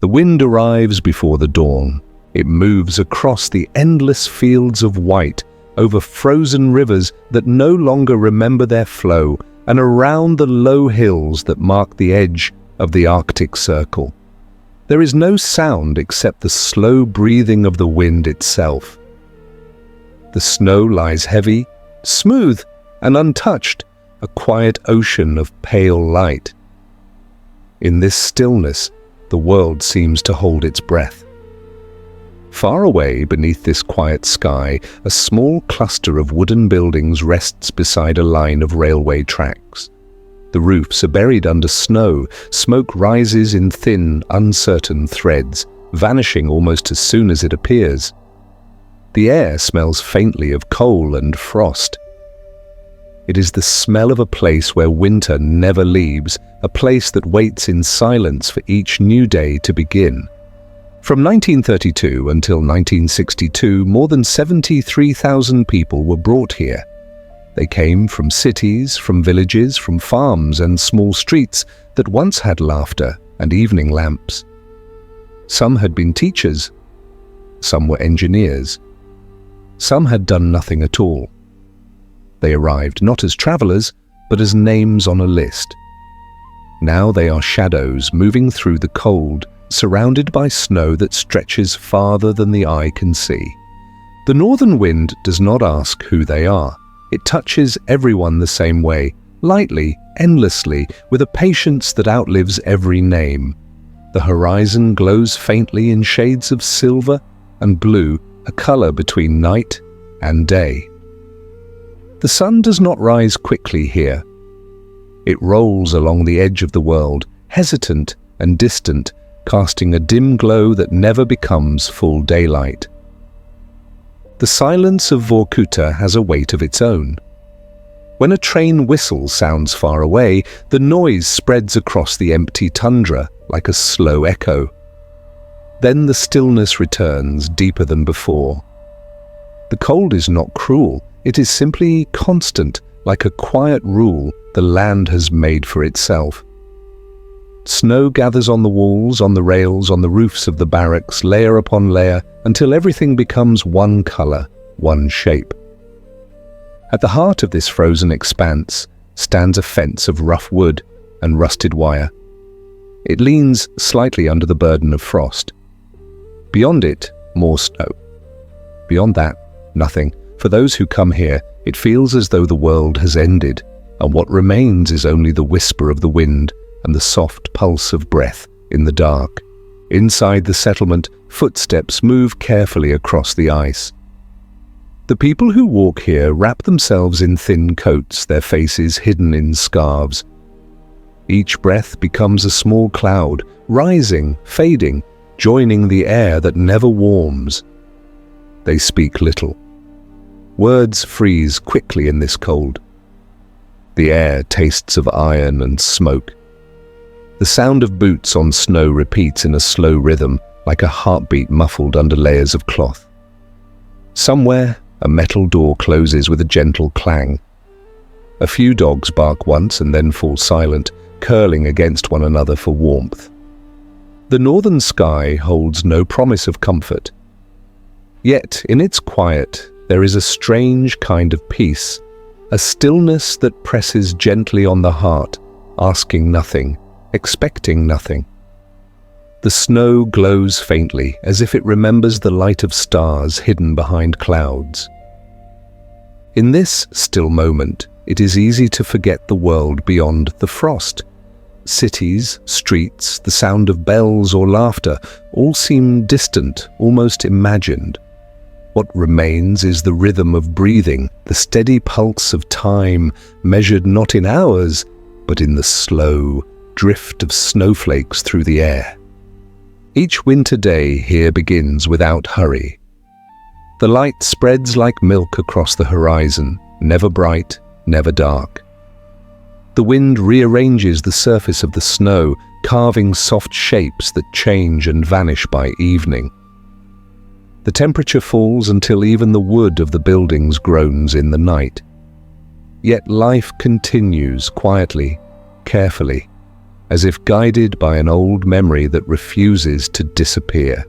The wind arrives before the dawn. It moves across the endless fields of white, over frozen rivers that no longer remember their flow, and around the low hills that mark the edge of the Arctic Circle. There is no sound except the slow breathing of the wind itself. The snow lies heavy, smooth, and untouched, a quiet ocean of pale light. In this stillness, the world seems to hold its breath. Far away beneath this quiet sky, a small cluster of wooden buildings rests beside a line of railway tracks. The roofs are buried under snow, smoke rises in thin, uncertain threads, vanishing almost as soon as it appears. The air smells faintly of coal and frost. It is the smell of a place where winter never leaves, a place that waits in silence for each new day to begin. From 1932 until 1962, more than 73,000 people were brought here. They came from cities, from villages, from farms and small streets that once had laughter and evening lamps. Some had been teachers. Some were engineers. Some had done nothing at all. They arrived not as travelers, but as names on a list. Now they are shadows moving through the cold, surrounded by snow that stretches farther than the eye can see. The northern wind does not ask who they are. It touches everyone the same way, lightly, endlessly, with a patience that outlives every name. The horizon glows faintly in shades of silver and blue, a color between night and day. The sun does not rise quickly here. It rolls along the edge of the world, hesitant and distant, casting a dim glow that never becomes full daylight. The silence of Vorkuta has a weight of its own. When a train whistle sounds far away, the noise spreads across the empty tundra like a slow echo. Then the stillness returns, deeper than before. The cold is not cruel, it is simply constant, like a quiet rule the land has made for itself. Snow gathers on the walls, on the rails, on the roofs of the barracks, layer upon layer, until everything becomes one color, one shape. At the heart of this frozen expanse stands a fence of rough wood and rusted wire. It leans slightly under the burden of frost. Beyond it, more snow. Beyond that, nothing. For those who come here, it feels as though the world has ended, and what remains is only the whisper of the wind and the soft pulse of breath in the dark. Inside the settlement, footsteps move carefully across the ice. The people who walk here wrap themselves in thin coats, their faces hidden in scarves. Each breath becomes a small cloud, rising, fading, joining the air that never warms. They speak little. Words freeze quickly in this cold. The air tastes of iron and smoke. The sound of boots on snow repeats in a slow rhythm, like a heartbeat muffled under layers of cloth. Somewhere, a metal door closes with a gentle clang. A few dogs bark once and then fall silent, curling against one another for warmth. The northern sky holds no promise of comfort. Yet, in its quiet, there is a strange kind of peace, a stillness that presses gently on the heart, asking nothing, expecting nothing. The snow glows faintly, as if it remembers the light of stars hidden behind clouds. In this still moment, it is easy to forget the world beyond the frost. Cities, streets, the sound of bells or laughter all seem distant, almost imagined. What remains is the rhythm of breathing, the steady pulse of time, measured not in hours, but in the slow drift of snowflakes through the air. Each winter day here begins without hurry. The light spreads like milk across the horizon, never bright, never dark. The wind rearranges the surface of the snow, carving soft shapes that change and vanish by evening. The temperature falls until even the wood of the buildings groans in the night. Yet life continues quietly, carefully, as if guided by an old memory that refuses to disappear.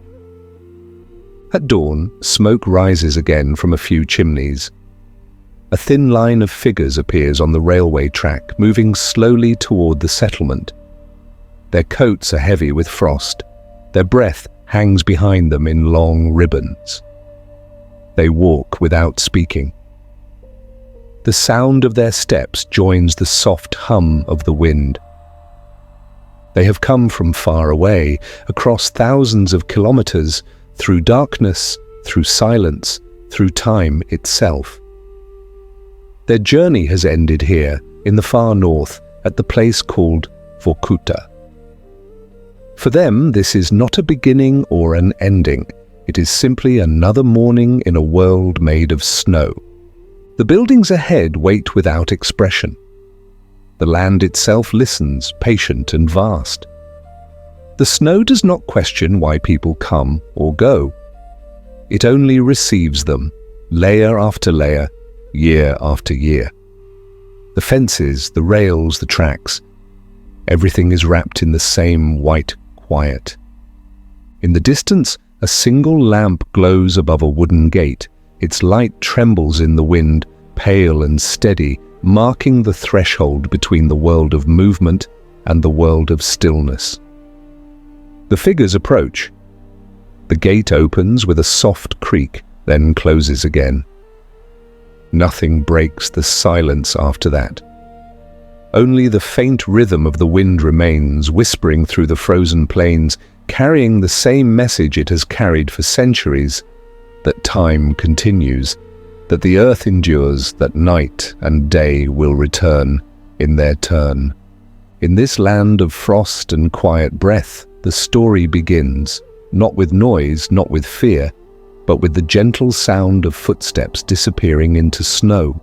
At dawn, smoke rises again from a few chimneys. A thin line of figures appears on the railway track, moving slowly toward the settlement. Their coats are heavy with frost. Their breath hangs behind them in long ribbons. They walk without speaking. The sound of their steps joins the soft hum of the wind. They have come from far away, across thousands of kilometers, through darkness, through silence, through time itself. Their journey has ended here, in the far north, at the place called Vorkuta. For them, this is not a beginning or an ending. It is simply another morning in a world made of snow. The buildings ahead wait without expression. The land itself listens, patient and vast. The snow does not question why people come or go. It only receives them, layer after layer, year after year. The fences, the rails, the tracks, everything is wrapped in the same white quiet. In the distance, a single lamp glows above a wooden gate. Its light trembles in the wind, pale and steady, marking the threshold between the world of movement and the world of stillness. The figures approach. The gate opens with a soft creak, then closes again. Nothing breaks the silence after that. Only the faint rhythm of the wind remains, whispering through the frozen plains, carrying the same message it has carried for centuries, that time continues, that the earth endures, that night and day will return in their turn. In this land of frost and quiet breath, the story begins, not with noise, not with fear, but with the gentle sound of footsteps disappearing into snow.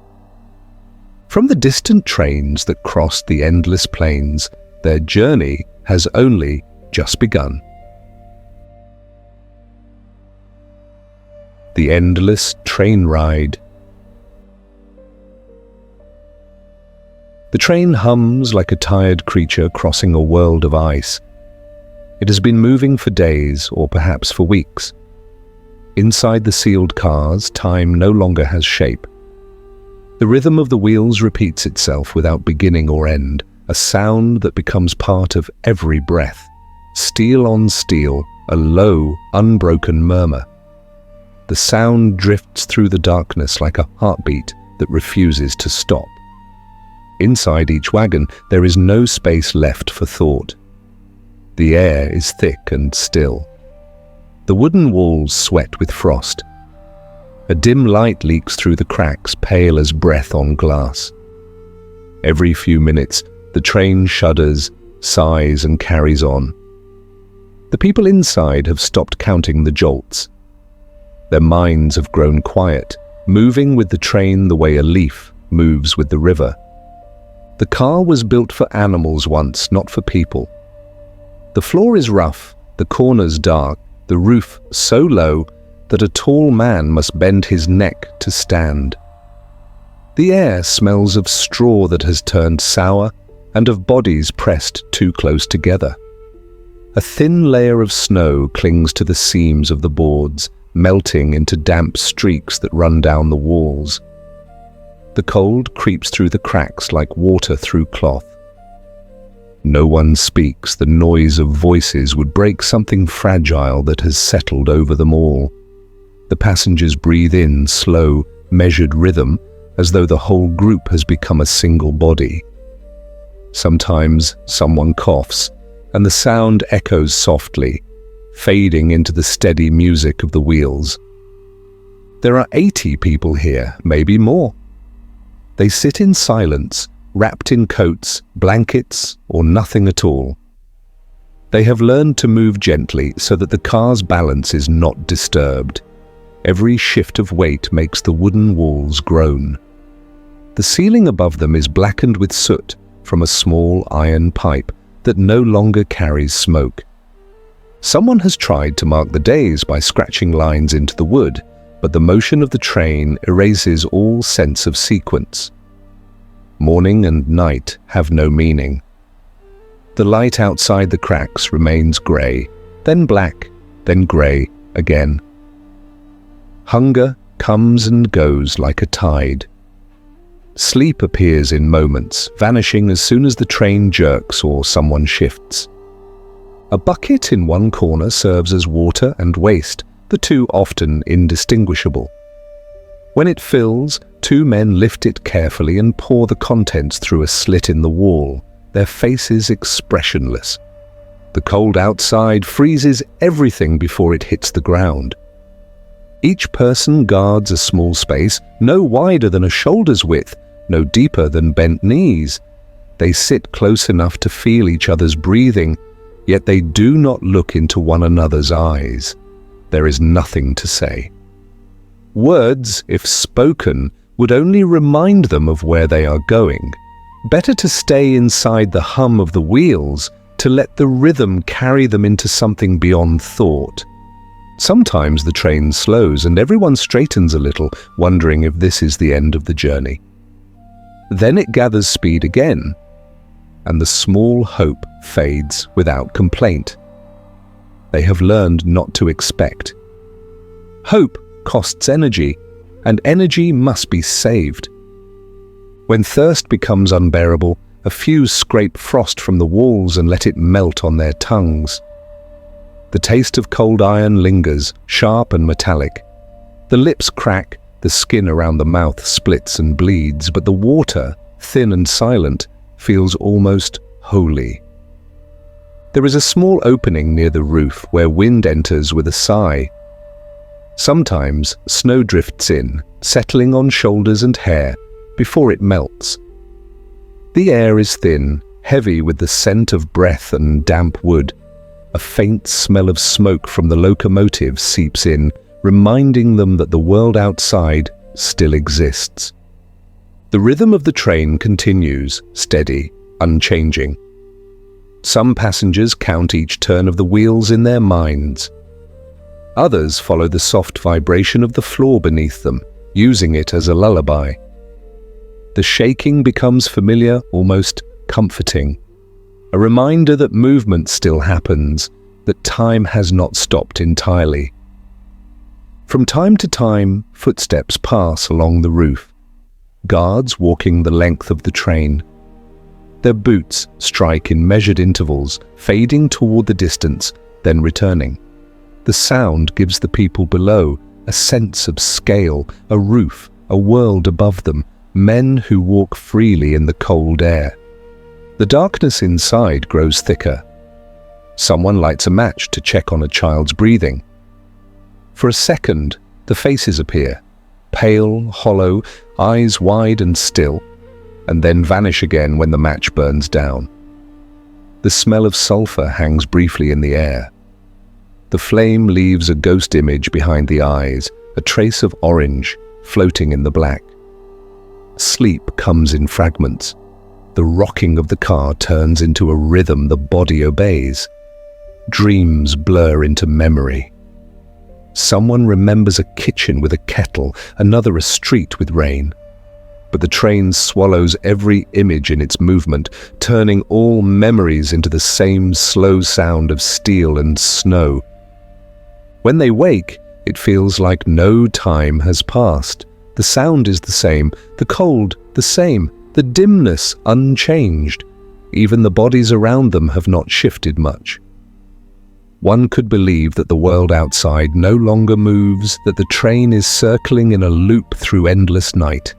From the distant trains that crossed the endless plains, their journey has only just begun. The endless train ride. The train hums like a tired creature crossing a world of ice. It has been moving for days, or perhaps for weeks. Inside the sealed cars, time no longer has shape. The rhythm of the wheels repeats itself without beginning or end, a sound that becomes part of every breath. Steel on steel, a low, unbroken murmur. The sound drifts through the darkness like a heartbeat that refuses to stop. Inside each wagon, there is no space left for thought. The air is thick and still. The wooden walls sweat with frost. A dim light leaks through the cracks, pale as breath on glass. Every few minutes, the train shudders, sighs, and carries on. The people inside have stopped counting the jolts. Their minds have grown quiet, moving with the train the way a leaf moves with the river. The car was built for animals once, not for people. The floor is rough, the corners dark, the roof so low that a tall man must bend his neck to stand. The air smells of straw that has turned sour and of bodies pressed too close together. A thin layer of snow clings to the seams of the boards, melting into damp streaks that run down the walls. The cold creeps through the cracks like water through cloth. No one speaks. The noise of voices would break something fragile that has settled over them all. The passengers breathe in slow, measured rhythm, as though the whole group has become a single body. Sometimes someone coughs, and the sound echoes softly, fading into the steady music of the wheels. There are 80 people here, maybe more. They sit in silence, wrapped in coats, blankets, or nothing at all. They have learned to move gently so that the car's balance is not disturbed. Every shift of weight makes the wooden walls groan. The ceiling above them is blackened with soot from a small iron pipe that no longer carries smoke. Someone has tried to mark the days by scratching lines into the wood, but the motion of the train erases all sense of sequence. Morning and night have no meaning. The light outside the cracks remains grey, then black, then grey again. Hunger comes and goes like a tide. Sleep appears in moments, vanishing as soon as the train jerks or someone shifts. A bucket in one corner serves as water and waste, the two often indistinguishable. When it fills, two men lift it carefully and pour the contents through a slit in the wall, their faces expressionless. The cold outside freezes everything before it hits the ground. Each person guards a small space, no wider than a shoulder's width, no deeper than bent knees. They sit close enough to feel each other's breathing, yet they do not look into one another's eyes. There is nothing to say. Words, if spoken, would only remind them of where they are going. Better to stay inside the hum of the wheels, to let the rhythm carry them into something beyond thought. Sometimes the train slows and everyone straightens a little, wondering if this is the end of the journey. Then it gathers speed again, and the small hope fades without complaint. They have learned not to expect. Hope costs energy, and energy must be saved. When thirst becomes unbearable, a few scrape frost from the walls and let it melt on their tongues. The taste of cold iron lingers, sharp and metallic. The lips crack, the skin around the mouth splits and bleeds, but the water, thin and silent, feels almost holy. There is a small opening near the roof where wind enters with a sigh. Sometimes snow drifts in, settling on shoulders and hair, before it melts. The air is thin, heavy with the scent of breath and damp wood. A faint smell of smoke from the locomotive seeps in, reminding them that the world outside still exists. The rhythm of the train continues, steady, unchanging. Some passengers count each turn of the wheels in their minds. Others follow the soft vibration of the floor beneath them, using it as a lullaby. The shaking becomes familiar, almost comforting. A reminder that movement still happens, that time has not stopped entirely. From time to time, footsteps pass along the roof. Guards walking the length of the train. Their boots strike in measured intervals, fading toward the distance, then returning. The sound gives the people below a sense of scale, a roof, a world above them, men who walk freely in the cold air. The darkness inside grows thicker. Someone lights a match to check on a child's breathing. For a second, the faces appear, pale, hollow, eyes wide and still, and then vanish again when the match burns down. The smell of sulfur hangs briefly in the air. The flame leaves a ghost image behind the eyes, a trace of orange floating in the black. Sleep comes in fragments. The rocking of the car turns into a rhythm the body obeys. Dreams blur into memory. Someone remembers a kitchen with a kettle, another a street with rain. But the train swallows every image in its movement, turning all memories into the same slow sound of steel and snow. When they wake, it feels like no time has passed. The sound is the same, the cold the same, the dimness unchanged. Even the bodies around them have not shifted much. One could believe that the world outside no longer moves, that the train is circling in a loop through endless night.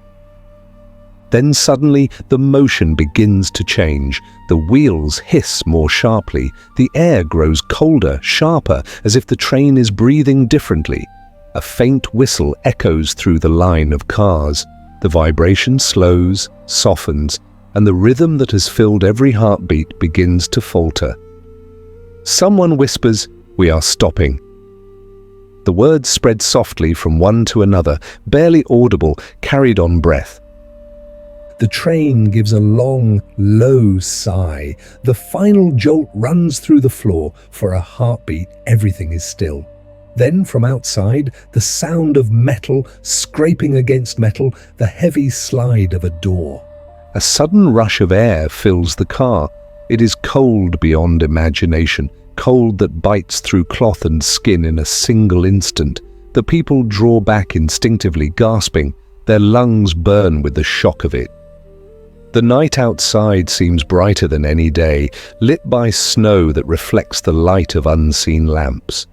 Then suddenly the motion begins to change. The wheels hiss more sharply. The air grows colder, sharper, as if the train is breathing differently. A faint whistle echoes through the line of cars. The vibration slows, softens, and the rhythm that has filled every heartbeat begins to falter. Someone whispers, "We are stopping." The words spread softly from one to another, barely audible, carried on breath. The train gives a long, low sigh. The final jolt runs through the floor. For a heartbeat, everything is still. Then from outside, the sound of metal scraping against metal, the heavy slide of a door. A sudden rush of air fills the car. It is cold beyond imagination, cold that bites through cloth and skin in a single instant. The people draw back instinctively, gasping. Their lungs burn with the shock of it. The night outside seems brighter than any day, lit by snow that reflects the light of unseen lamps.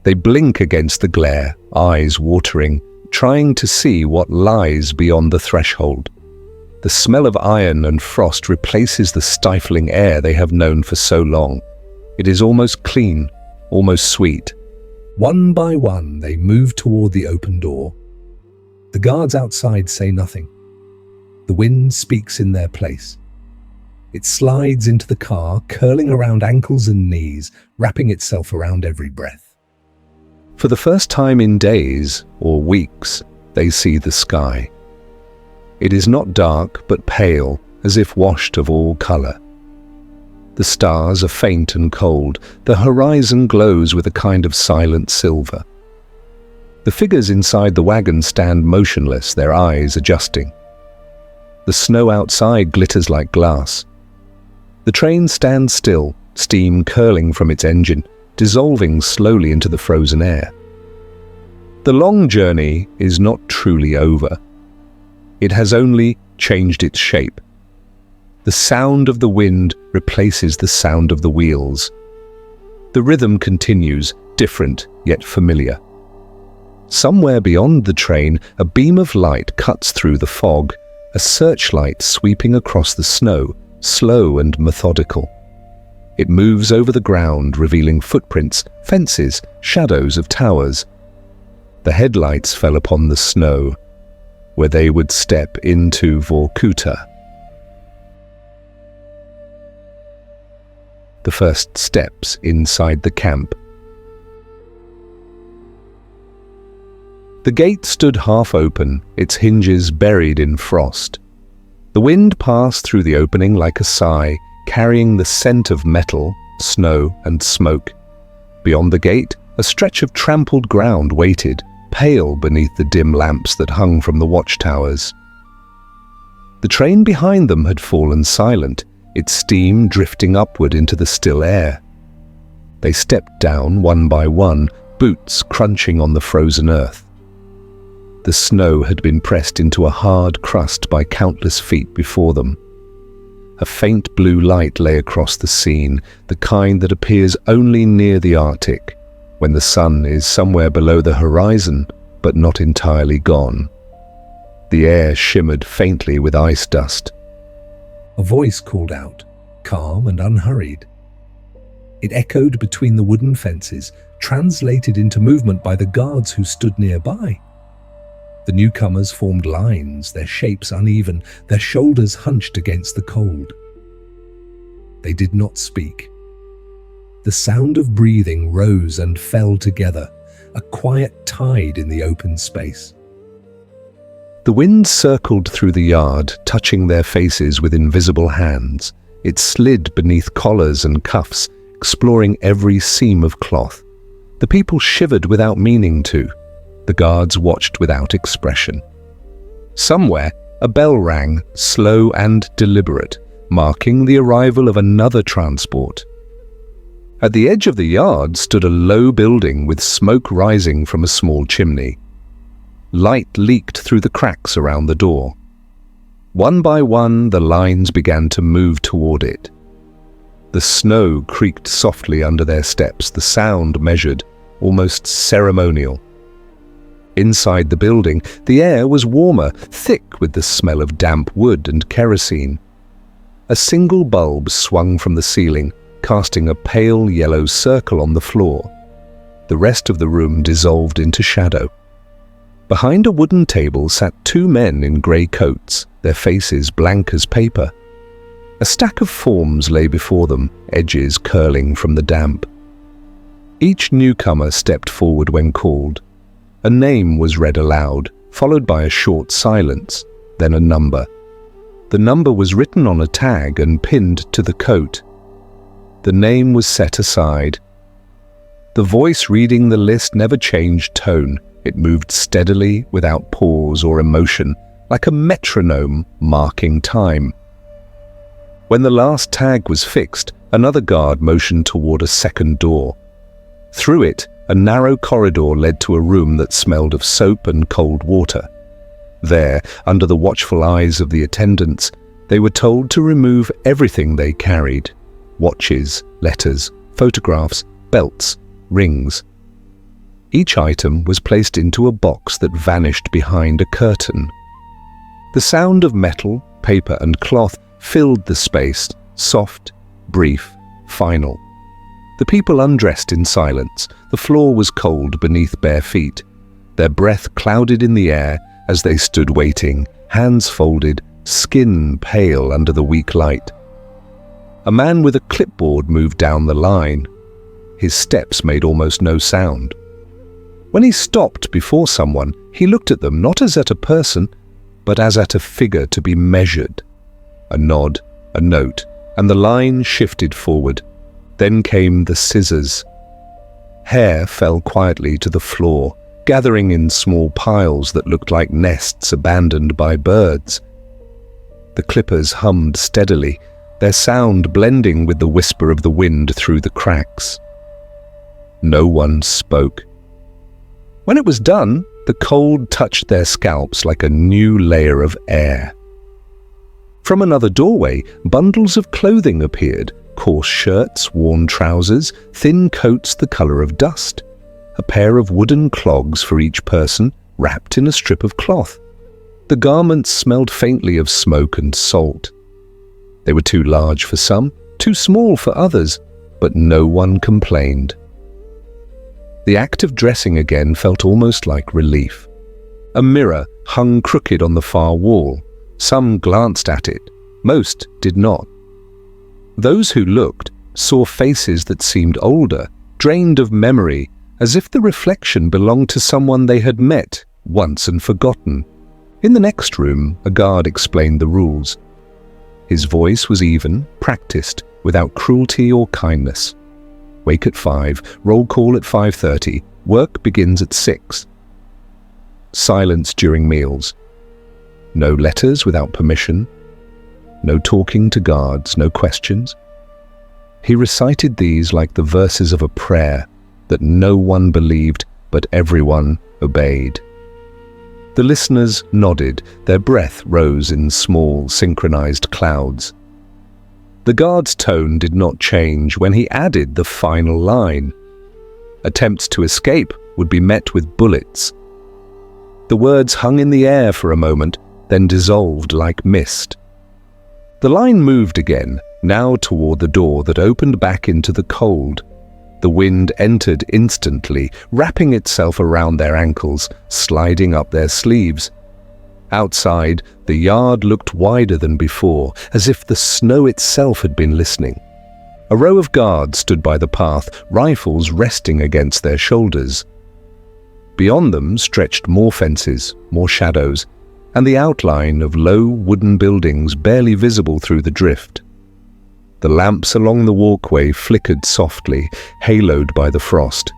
They blink against the glare, eyes watering, trying to see what lies beyond the threshold. The smell of iron and frost replaces the stifling air they have known for so long. It is almost clean, almost sweet. One by one, they move toward the open door. The guards outside say nothing. The wind speaks in their place. It slides into the car, curling around ankles and knees, wrapping itself around every breath. For the first time in days or weeks, they see the sky. It is not dark, but pale, as if washed of all color. The stars are faint and cold. The horizon glows with a kind of silent silver. The figures inside the wagon stand motionless, their eyes adjusting. The snow outside glitters like glass. The train stands still, steam curling from its engine, dissolving slowly into the frozen air. The long journey is not truly over. It has only changed its shape. The sound of the wind replaces the sound of the wheels. The rhythm continues, different yet familiar. Somewhere beyond the train, a beam of light cuts through the fog, a searchlight sweeping across the snow, slow and methodical. It moves over the ground, revealing footprints, fences, shadows of towers. The headlights fell upon the snow, where they would step into Vorkuta. The first steps inside the camp. The gate stood half open, its hinges buried in frost. The wind passed through the opening like a sigh, carrying the scent of metal, snow, and smoke. Beyond the gate, a stretch of trampled ground waited, pale beneath the dim lamps that hung from the watchtowers. The train behind them had fallen silent, its steam drifting upward into the still air. They stepped down one by one, boots crunching on the frozen earth. The snow had been pressed into a hard crust by countless feet before them. A faint blue light lay across the scene, the kind that appears only near the Arctic, when the sun is somewhere below the horizon, but not entirely gone. The air shimmered faintly with ice dust. A voice called out, calm and unhurried. It echoed between the wooden fences, translated into movement by the guards who stood nearby. The newcomers formed lines, their shapes uneven, their shoulders hunched against the cold. They did not speak. The sound of breathing rose and fell together, a quiet tide in the open space. The wind circled through the yard, touching their faces with invisible hands. It slid beneath collars and cuffs, exploring every seam of cloth. The people shivered without meaning to. The guards watched without expression. Somewhere, a bell rang, slow and deliberate, marking the arrival of another transport. At the edge of the yard stood a low building with smoke rising from a small chimney. Light leaked through the cracks around the door. One by one, the lines began to move toward it. The snow creaked softly under their steps, the sound measured, almost ceremonial. Inside the building, the air was warmer, thick with the smell of damp wood and kerosene. A single bulb swung from the ceiling, casting a pale yellow circle on the floor. The rest of the room dissolved into shadow. Behind a wooden table sat two men in grey coats, their faces blank as paper. A stack of forms lay before them, edges curling from the damp. Each newcomer stepped forward when called. A name was read aloud, followed by a short silence, then a number. The number was written on a tag and pinned to the coat. The name was set aside. The voice reading the list never changed tone. It moved steadily, without pause or emotion, like a metronome marking time. When the last tag was fixed, another guard motioned toward a second door. Through it, a narrow corridor led to a room that smelled of soap and cold water. There, under the watchful eyes of the attendants, they were told to remove everything they carried: watches, letters, photographs, belts, rings. Each item was placed into a box that vanished behind a curtain. The sound of metal, paper, and cloth filled the space, soft, brief, final. The people undressed in silence. The floor was cold beneath bare feet. Their breath clouded in the air as they stood waiting, hands folded, skin pale under the weak light. A man with a clipboard moved down the line. His steps made almost no sound. When he stopped before someone, he looked at them not as at a person, but as at a figure to be measured. A nod, a note, and the line shifted forward. Then came the scissors. Hair fell quietly to the floor, gathering in small piles that looked like nests abandoned by birds. The clippers hummed steadily, their sound blending with the whisper of the wind through the cracks. No one spoke. When it was done, the cold touched their scalps like a new layer of air. From another doorway, bundles of clothing appeared: coarse shirts, worn trousers, thin coats the color of dust. A pair of wooden clogs for each person, wrapped in a strip of cloth. The garments smelled faintly of smoke and salt. They were too large for some, too small for others, but no one complained. The act of dressing again felt almost like relief. A mirror hung crooked on the far wall. Some glanced at it, most did not. Those who looked saw faces that seemed older, drained of memory, as if the reflection belonged to someone they had met once and forgotten. In the next room, a guard explained the rules. His voice was even, practiced, without cruelty or kindness. Wake at 5, roll call at 5:30, work begins at 6. Silence during meals. No letters without permission. No talking to guards, no questions. He recited these like the verses of a prayer that no one believed, but everyone obeyed. The listeners nodded, their breath rose in small, synchronized clouds. The guard's tone did not change when he added the final line. Attempts to escape would be met with bullets. The words hung in the air for a moment, then dissolved like mist. The line moved again, now toward the door that opened back into the cold. The wind entered instantly, wrapping itself around their ankles, sliding up their sleeves. Outside, the yard looked wider than before, as if the snow itself had been listening. A row of guards stood by the path, rifles resting against their shoulders. Beyond them stretched more fences, more shadows, and the outline of low wooden buildings barely visible through the drift. The lamps along the walkway flickered softly, haloed by the frost.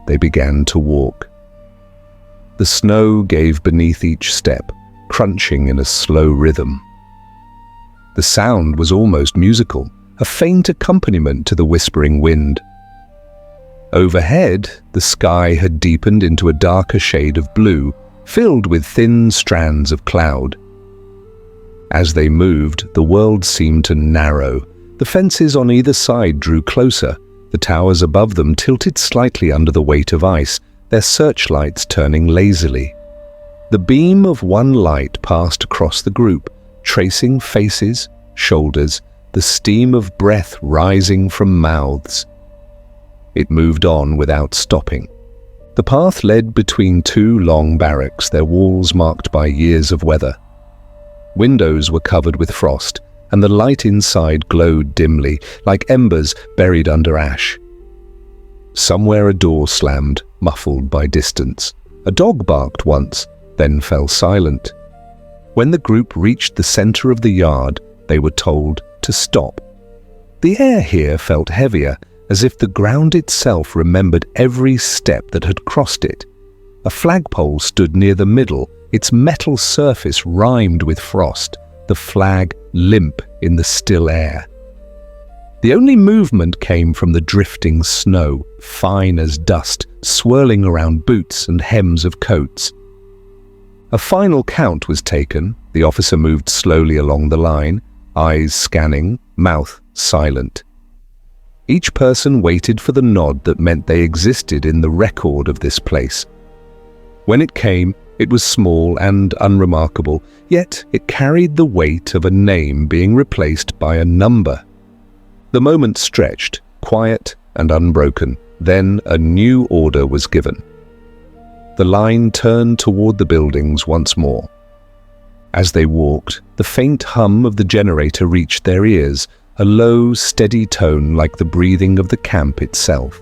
They began to walk. The snow gave beneath each step, crunching in a slow rhythm. The sound was almost musical, a faint accompaniment to the whispering wind. Overhead, the sky had deepened into a darker shade of blue, filled with thin strands of cloud. As they moved, the world seemed to narrow. The fences on either side drew closer. The towers above them tilted slightly under the weight of ice, their searchlights turning lazily. The beam of one light passed across the group, tracing faces, shoulders, the steam of breath rising from mouths. It moved on without stopping. The path led between two long barracks, their walls marked by years of weather. Windows were covered with frost, and the light inside glowed dimly, like embers buried under ash. Somewhere a door slammed, muffled by distance. A dog barked once, then fell silent. When the group reached the center of the yard, they were told to stop. The air here felt heavier, as if the ground itself remembered every step that had crossed it. A flagpole stood near the middle, its metal surface rimed with frost, the flag limp in the still air. The only movement came from the drifting snow, fine as dust, swirling around boots and hems of coats. A final count was taken. The officer moved slowly along the line, eyes scanning, mouth silent. Each person waited for the nod that meant they existed in the record of this place. When it came, it was small and unremarkable, yet it carried the weight of a name being replaced by a number. The moment stretched, quiet and unbroken. Then a new order was given. The line turned toward the buildings once more. As they walked, the faint hum of the generator reached their ears, a low, steady tone like the breathing of the camp itself.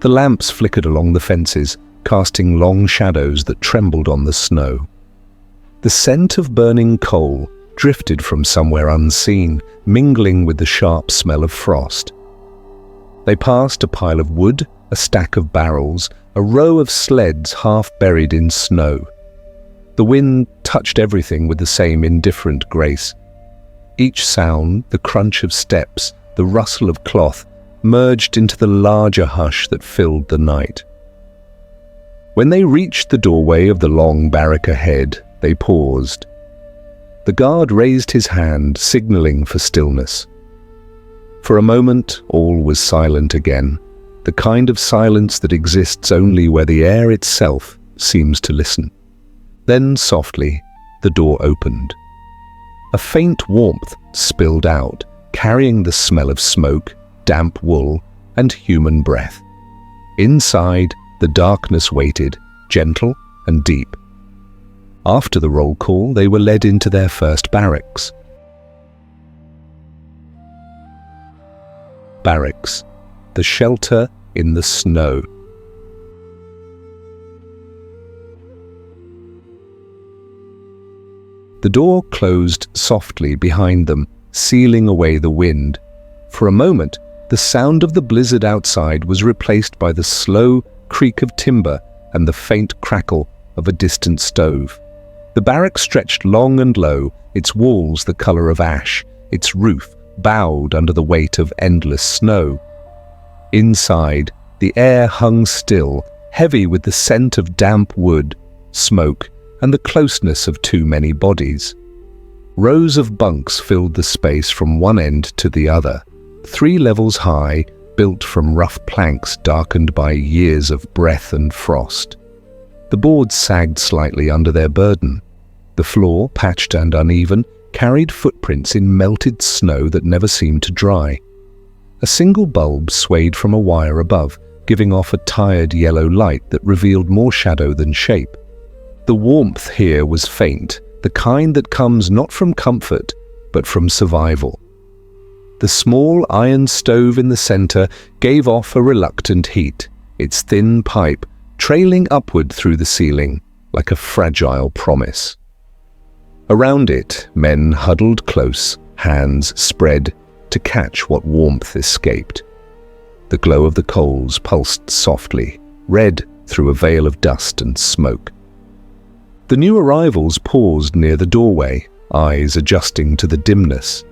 The lamps flickered along the fences, casting long shadows that trembled on the snow. The scent of burning coal drifted from somewhere unseen, mingling with the sharp smell of frost. They passed a pile of wood, a stack of barrels, a row of sleds half buried in snow. The wind touched everything with the same indifferent grace. Each sound, the crunch of steps, the rustle of cloth, merged into the larger hush that filled the night. When they reached the doorway of the long barrack ahead, they paused. The guard raised his hand, signaling for stillness. For a moment, all was silent again, the kind of silence that exists only where the air itself seems to listen. Then, softly, the door opened. A faint warmth spilled out, carrying the smell of smoke, damp wool, and human breath. Inside, the darkness waited, gentle and deep. After the roll call, they were led into their first barracks. Barracks, the shelter in the snow. The door closed softly behind them, sealing away the wind. For a moment, the sound of the blizzard outside was replaced by the slow creak of timber and the faint crackle of a distant stove. The barrack stretched long and low, its walls the color of ash, its roof bowed under the weight of endless snow. Inside, the air hung still, heavy with the scent of damp wood, smoke, and the closeness of too many bodies. Rows of bunks filled the space from one end to the other, 3 levels high, built from rough planks darkened by years of breath and frost. The boards sagged slightly under their burden. The floor, patched and uneven, carried footprints in melted snow that never seemed to dry. A single bulb swayed from a wire above, giving off a tired yellow light that revealed more shadow than shape. The warmth here was faint, the kind that comes not from comfort, but from survival. The small iron stove in the center gave off a reluctant heat, its thin pipe trailing upward through the ceiling like a fragile promise. Around it, men huddled close, hands spread to catch what warmth escaped. The glow of the coals pulsed softly, red through a veil of dust and smoke. The new arrivals paused near the doorway, eyes adjusting to the dimness.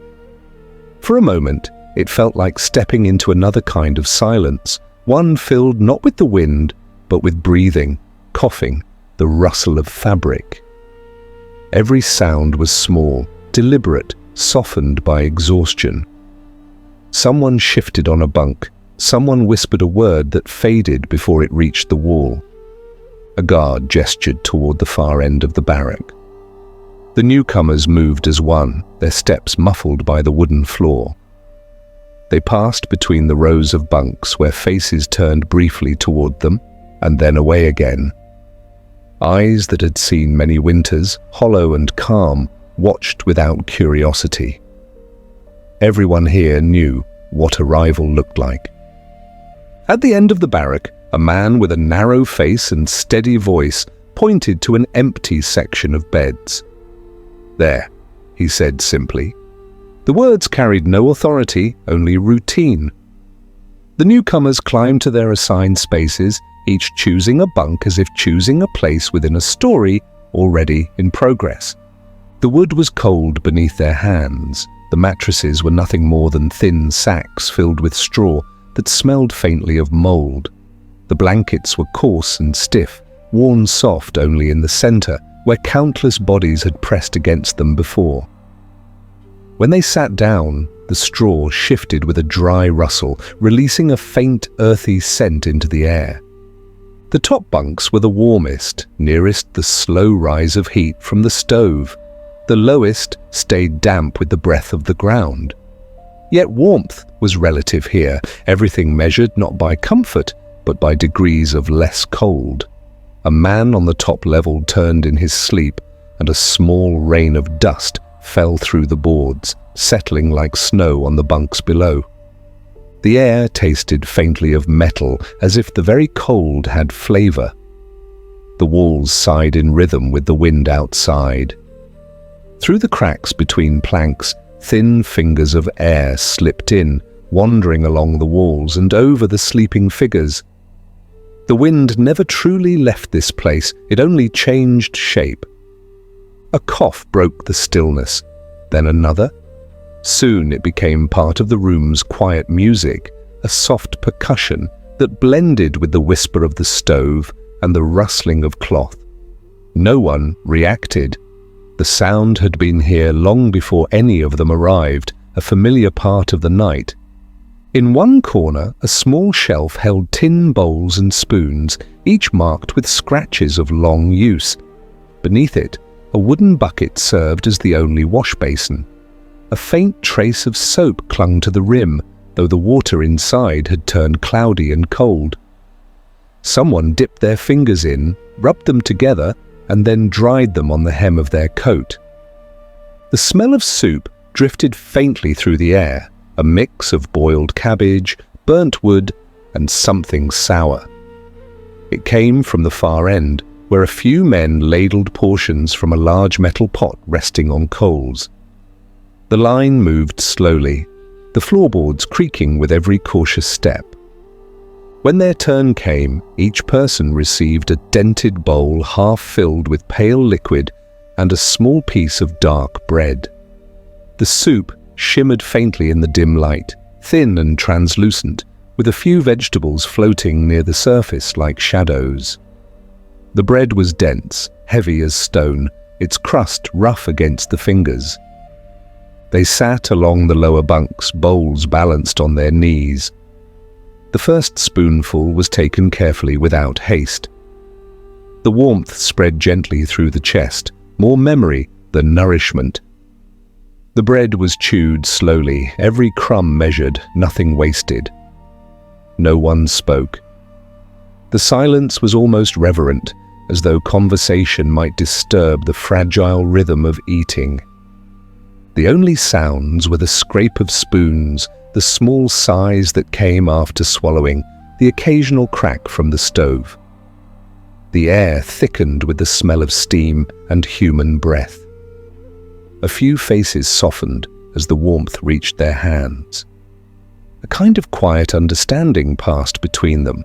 For a moment, it felt like stepping into another kind of silence, one filled not with the wind, but with breathing, coughing, the rustle of fabric. Every sound was small, deliberate, softened by exhaustion. Someone shifted on a bunk. Someone whispered a word that faded before it reached the wall. A guard gestured toward the far end of the barrack. The newcomers moved as one, their steps muffled by the wooden floor. They passed between the rows of bunks where faces turned briefly toward them and then away again. Eyes that had seen many winters, hollow and calm, watched without curiosity. Everyone here knew what arrival looked like. At the end of the barrack, a man with a narrow face and steady voice pointed to an empty section of beds. "There," he said simply. The words carried no authority, only routine. The newcomers climbed to their assigned spaces, each choosing a bunk as if choosing a place within a story already in progress. The wood was cold beneath their hands. The mattresses were nothing more than thin sacks filled with straw that smelled faintly of mold. The blankets were coarse and stiff, worn soft only in the center, where countless bodies had pressed against them before. When they sat down, the straw shifted with a dry rustle, releasing a faint, earthy scent into the air. The top bunks were the warmest, nearest the slow rise of heat from the stove. The lowest stayed damp with the breath of the ground. Yet warmth was relative here, everything measured not by comfort, but by degrees of less cold. A man on the top level turned in his sleep, and a small rain of dust fell through the boards, settling like snow on the bunks below. The air tasted faintly of metal, as if the very cold had flavor. The walls sighed in rhythm with the wind outside. Through the cracks between planks, thin fingers of air slipped in, wandering along the walls and over the sleeping figures. The wind never truly left this place, it only changed shape. A cough broke the stillness, then another. Soon it became part of the room's quiet music, a soft percussion that blended with the whisper of the stove and the rustling of cloth. No one reacted. The sound had been here long before any of them arrived, a familiar part of the night. In one corner, a small shelf held tin bowls and spoons, each marked with scratches of long use. Beneath it, a wooden bucket served as the only wash basin. A faint trace of soap clung to the rim, though the water inside had turned cloudy and cold. Someone dipped their fingers in, rubbed them together, and then dried them on the hem of their coat. The smell of soup drifted faintly through the air, a mix of boiled cabbage, burnt wood, and something sour. It came from the far end, where a few men ladled portions from a large metal pot resting on coals. The line moved slowly, the floorboards creaking with every cautious step. When their turn came, each person received a dented bowl half filled with pale liquid and a small piece of dark bread. The soup shimmered faintly in the dim light, thin and translucent, with a few vegetables floating near the surface like shadows. The bread was dense, heavy as stone, its crust rough against the fingers. They sat along the lower bunks, bowls balanced on their knees. The first spoonful was taken carefully without haste. The warmth spread gently through the chest, more memory than nourishment. The bread was chewed slowly, every crumb measured, nothing wasted. No one spoke. The silence was almost reverent, as though conversation might disturb the fragile rhythm of eating. The only sounds were the scrape of spoons, the small sighs that came after swallowing, the occasional crack from the stove. The air thickened with the smell of steam and human breath. A few faces softened as the warmth reached their hands. A kind of quiet understanding passed between them,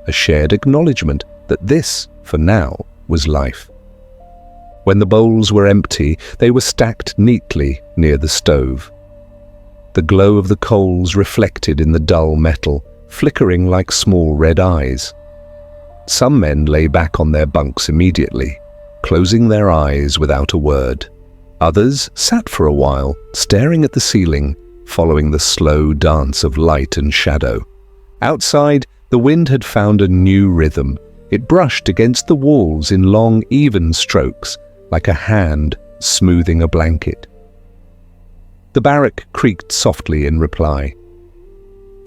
a shared acknowledgement that this, for now, was life. When the bowls were empty, they were stacked neatly near the stove. The glow of the coals reflected in the dull metal, flickering like small red eyes. Some men lay back on their bunks immediately, closing their eyes without a word. Others sat for a while, staring at the ceiling, following the slow dance of light and shadow. Outside, the wind had found a new rhythm. It brushed against the walls in long, even strokes, like a hand smoothing a blanket. The barrack creaked softly in reply.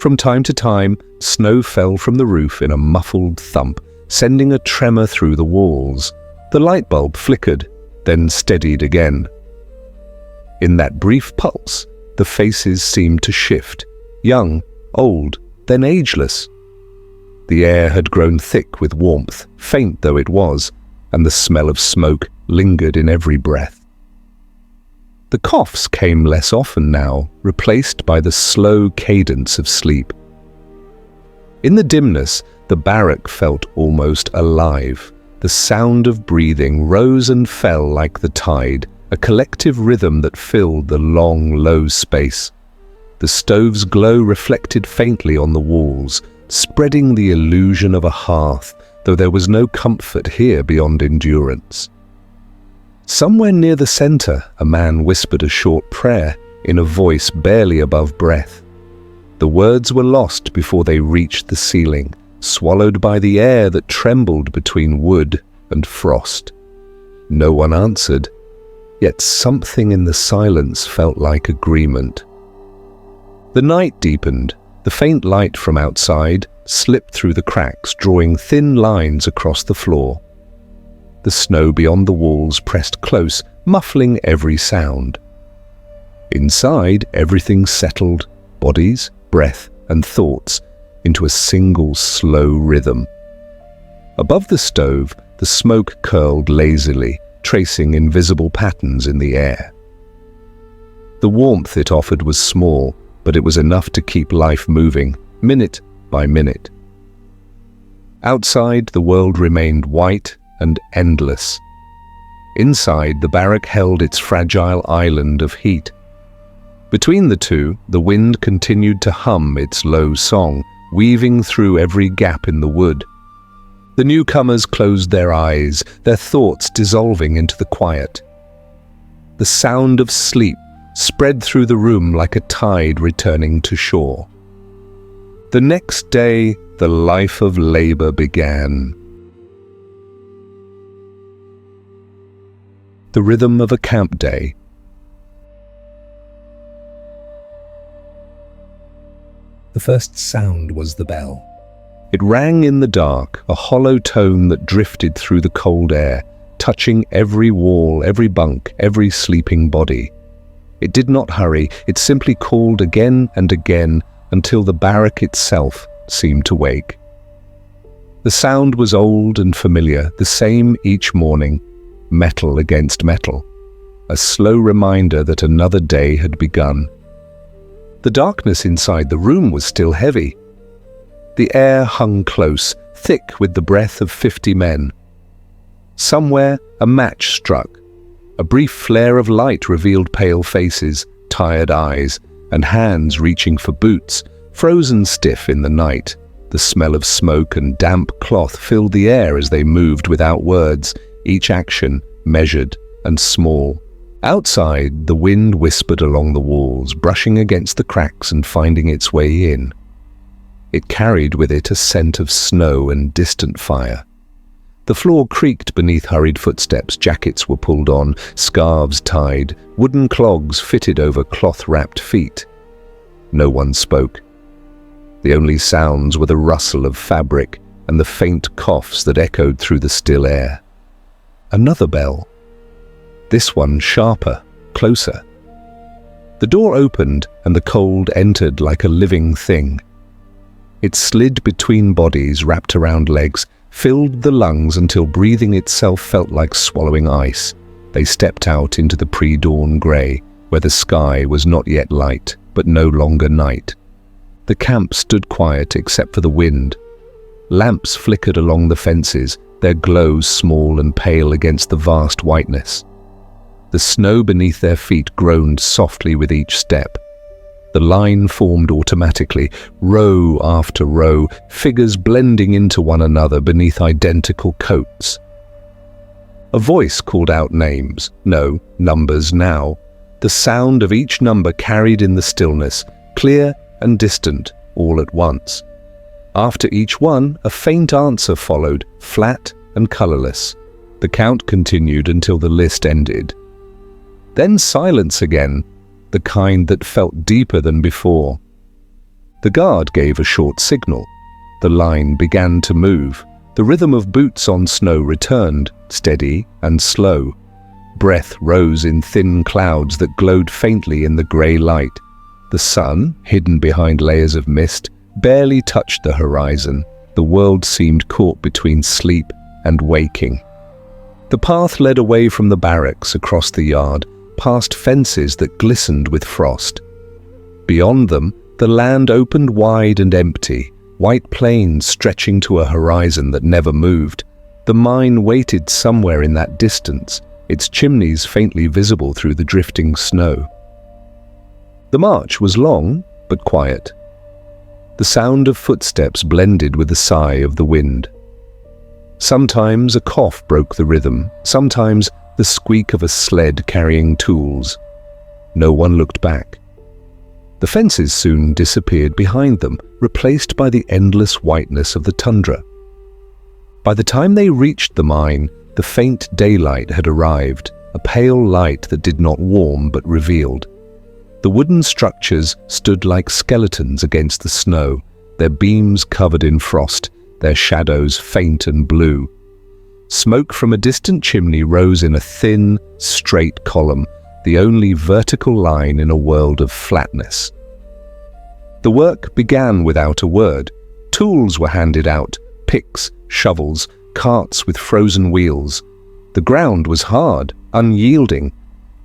From time to time, snow fell from the roof in a muffled thump, sending a tremor through the walls. The light bulb flickered, then steadied again. In that brief pulse, the faces seemed to shift, young, old, then ageless. The air had grown thick with warmth, faint though it was, and the smell of smoke lingered in every breath. The coughs came less often now, replaced by the slow cadence of sleep. In the dimness, the barrack felt almost alive. The sound of breathing rose and fell like the tide, a collective rhythm that filled the long, low space. The stove's glow reflected faintly on the walls, spreading the illusion of a hearth, though there was no comfort here beyond endurance. Somewhere near the center, a man whispered a short prayer in a voice barely above breath. The words were lost before they reached the ceiling, swallowed by the air that trembled between wood and frost. No one answered, yet something in the silence felt like agreement. The night deepened. The faint light from outside slipped through the cracks, drawing thin lines across the floor. The snow beyond the walls pressed close, muffling every sound. Inside, everything settled, bodies, breath, and thoughts, into a single slow rhythm. Above the stove, the smoke curled lazily, tracing invisible patterns in the air. The warmth it offered was small, but it was enough to keep life moving, minute by minute. Outside, the world remained white and endless. Inside, the barrack held its fragile island of heat. Between the two, the wind continued to hum its low song, weaving through every gap in the wood. The newcomers closed their eyes, their thoughts dissolving into the quiet. The sound of sleep spread through the room like a tide returning to shore. The next day, the life of labor began. The rhythm of a camp day. The first sound was the bell. It rang in the dark, a hollow tone that drifted through the cold air, touching every wall, every bunk, every sleeping body. It did not hurry, it simply called again and again until the barrack itself seemed to wake. The sound was old and familiar, the same each morning, metal against metal, a slow reminder that another day had begun. The darkness inside the room was still heavy. The air hung close, thick with the breath of 50 men. Somewhere, a match struck. A brief flare of light revealed pale faces, tired eyes, and hands reaching for boots, frozen stiff in the night. The smell of smoke and damp cloth filled the air as they moved without words, each action measured and small. Outside, the wind whispered along the walls, brushing against the cracks and finding its way in. It carried with it a scent of snow and distant fire. The floor creaked beneath hurried footsteps, jackets were pulled on, scarves tied, wooden clogs fitted over cloth-wrapped feet. No one spoke. The only sounds were the rustle of fabric and the faint coughs that echoed through the still air. Another bell. This one sharper, closer. The door opened and the cold entered like a living thing. It slid between bodies, wrapped around legs, filled the lungs until breathing itself felt like swallowing ice. They stepped out into the pre-dawn grey, where the sky was not yet light, but no longer night. The camp stood quiet except for the wind. Lamps flickered along the fences, their glow small and pale against the vast whiteness. The snow beneath their feet groaned softly with each step. The line formed automatically, row after row, figures blending into one another beneath identical coats. A voice called out names, no, numbers now. The sound of each number carried in the stillness, clear and distant, all at once. After each one, a faint answer followed, flat and colorless. The count continued until the list ended. Then silence again, the kind that felt deeper than before. The guard gave a short signal. The line began to move. The rhythm of boots on snow returned, steady and slow. Breath rose in thin clouds that glowed faintly in the grey light. The sun, hidden behind layers of mist, barely touched the horizon. The world seemed caught between sleep and waking. The path led away from the barracks across the yard, past fences that glistened with frost. Beyond them, the land opened wide and empty, white plains stretching to a horizon that never moved. The mine waited somewhere in that distance, its chimneys faintly visible through the drifting snow. The march was long, but quiet. The sound of footsteps blended with the sigh of the wind. Sometimes a cough broke the rhythm, sometimes the squeak of a sled carrying tools. No one looked back. The fences soon disappeared behind them, replaced by the endless whiteness of the tundra. By the time they reached the mine, the faint daylight had arrived, a pale light that did not warm but revealed. The wooden structures stood like skeletons against the snow, their beams covered in frost, their shadows faint and blue. Smoke from a distant chimney rose in a thin, straight column, the only vertical line in a world of flatness. The work began without a word. Tools were handed out, picks, shovels, carts with frozen wheels. The ground was hard, unyielding.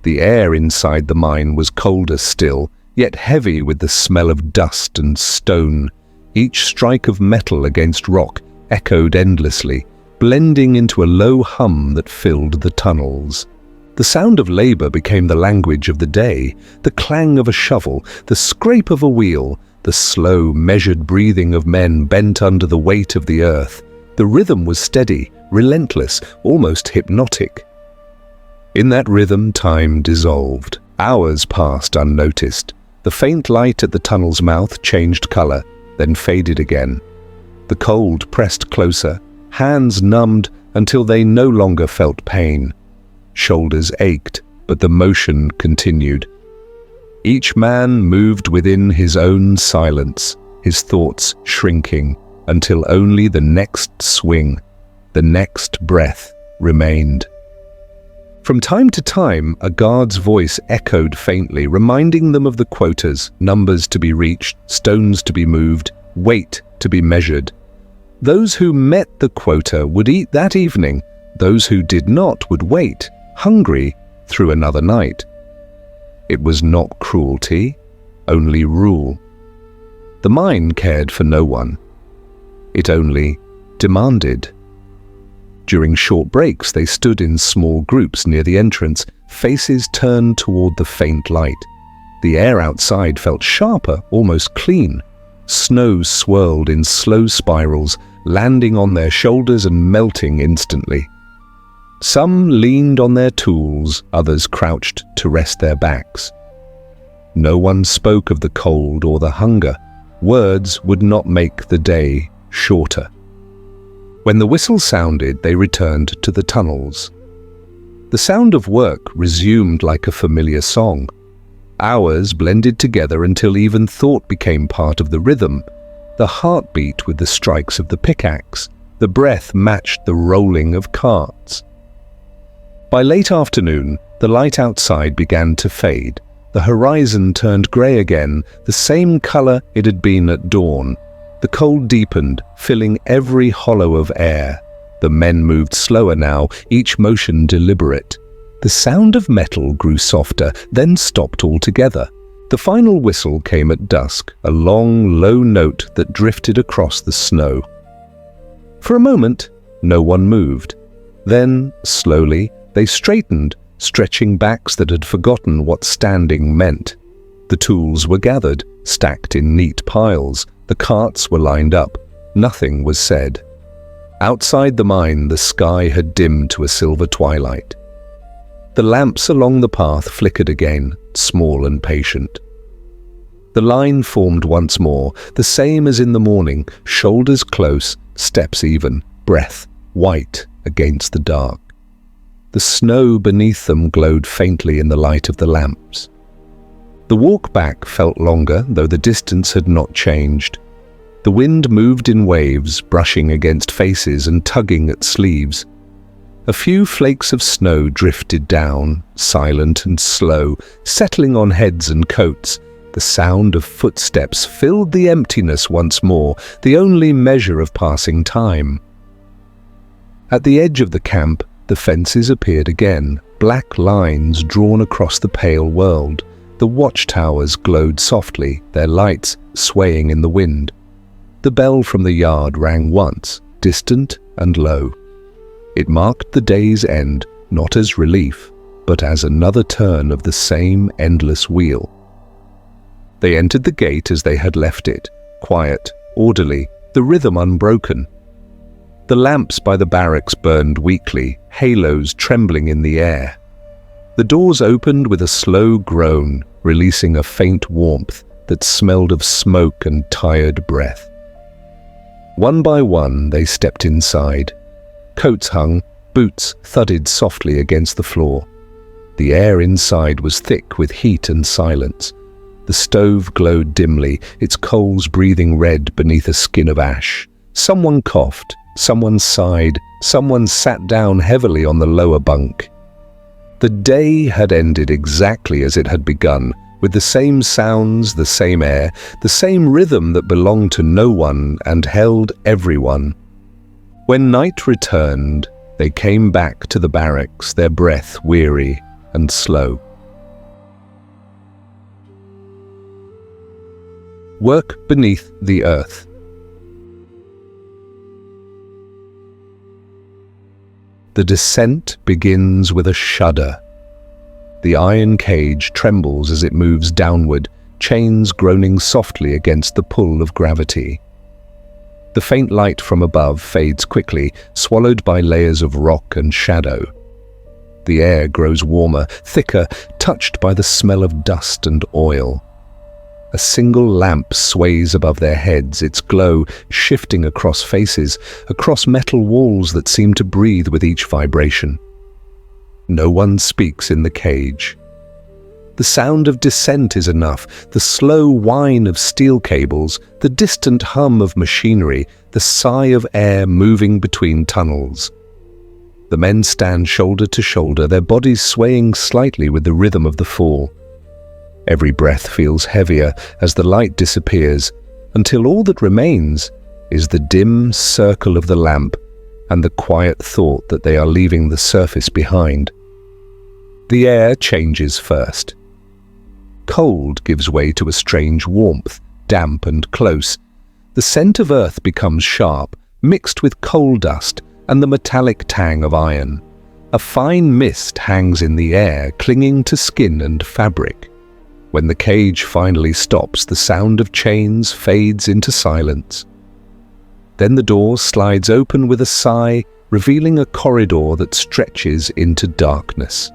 The air inside the mine was colder still, yet heavy with the smell of dust and stone. Each strike of metal against rock echoed endlessly, blending into a low hum that filled the tunnels. The sound of labor became the language of the day, the clang of a shovel, the scrape of a wheel, the slow, measured breathing of men bent under the weight of the earth. The rhythm was steady, relentless, almost hypnotic. In that rhythm, time dissolved. Hours passed unnoticed. The faint light at the tunnel's mouth changed color, then faded again. The cold pressed closer, hands numbed until they no longer felt pain. Shoulders ached, but the motion continued. Each man moved within his own silence, his thoughts shrinking, until only the next swing, the next breath remained. From time to time, a guard's voice echoed faintly, reminding them of the quotas, numbers to be reached, stones to be moved, weight to be measured. Those who met the quota would eat that evening. Those who did not would wait, hungry, through another night. It was not cruelty, only rule. The mine cared for no one. It only demanded. During short breaks, they stood in small groups near the entrance, faces turned toward the faint light. The air outside felt sharper, almost clean. Snow swirled in slow spirals, landing on their shoulders and melting instantly. Some leaned on their tools, others crouched to rest their backs. No one spoke of the cold or the hunger. Words would not make the day shorter. When the whistle sounded, they returned to the tunnels. The sound of work resumed like a familiar song. Hours blended together until even thought became part of the rhythm. The heartbeat with the strikes of the pickaxe. The breath matched the rolling of carts. By late afternoon, the light outside began to fade. The horizon turned grey again, the same colour it had been at dawn. The cold deepened, filling every hollow of air. The men moved slower now, each motion deliberate. The sound of metal grew softer, then stopped altogether. The final whistle came at dusk, a long, low note that drifted across the snow. For a moment, no one moved. Then, slowly, they straightened, stretching backs that had forgotten what standing meant. The tools were gathered, stacked in neat piles. The carts were lined up. Nothing was said. Outside the mine, the sky had dimmed to a silver twilight. The lamps along the path flickered again, small and patient. The line formed once more, the same as in the morning, shoulders close, steps even, breath white against the dark. The snow beneath them glowed faintly in the light of the lamps. The walk back felt longer, though the distance had not changed. The wind moved in waves, brushing against faces and tugging at sleeves. A few flakes of snow drifted down, silent and slow, settling on heads and coats. The sound of footsteps filled the emptiness once more, the only measure of passing time. At the edge of the camp, the fences appeared again, black lines drawn across the pale world. The watchtowers glowed softly, their lights swaying in the wind. The bell from the yard rang once, distant and low. It marked the day's end, not as relief, but as another turn of the same endless wheel. They entered the gate as they had left it, quiet, orderly, the rhythm unbroken. The lamps by the barracks burned weakly, halos trembling in the air. The doors opened with a slow groan, releasing a faint warmth that smelled of smoke and tired breath. One by one, they stepped inside. Coats hung, boots thudded softly against the floor. The air inside was thick with heat and silence. The stove glowed dimly, its coals breathing red beneath a skin of ash. Someone coughed, someone sighed, someone sat down heavily on the lower bunk. The day had ended exactly as it had begun, with the same sounds, the same air, the same rhythm that belonged to no one and held everyone. When night returned, they came back to the barracks, their breath weary and slow. Work beneath the earth. The descent begins with a shudder. The iron cage trembles as it moves downward, chains groaning softly against the pull of gravity. The faint light from above fades quickly, swallowed by layers of rock and shadow. The air grows warmer, thicker, touched by the smell of dust and oil. A single lamp sways above their heads, its glow shifting across faces, across metal walls that seem to breathe with each vibration. No one speaks in the cage. The sound of descent is enough, the slow whine of steel cables, the distant hum of machinery, the sigh of air moving between tunnels. The men stand shoulder to shoulder, their bodies swaying slightly with the rhythm of the fall. Every breath feels heavier as the light disappears, until all that remains is the dim circle of the lamp and the quiet thought that they are leaving the surface behind. The air changes first. Cold gives way to a strange warmth, damp and close. The scent of earth becomes sharp, mixed with coal dust and the metallic tang of iron. A fine mist hangs in the air, clinging to skin and fabric. When the cage finally stops, the sound of chains fades into silence. Then the door slides open with a sigh, revealing a corridor that stretches into darkness.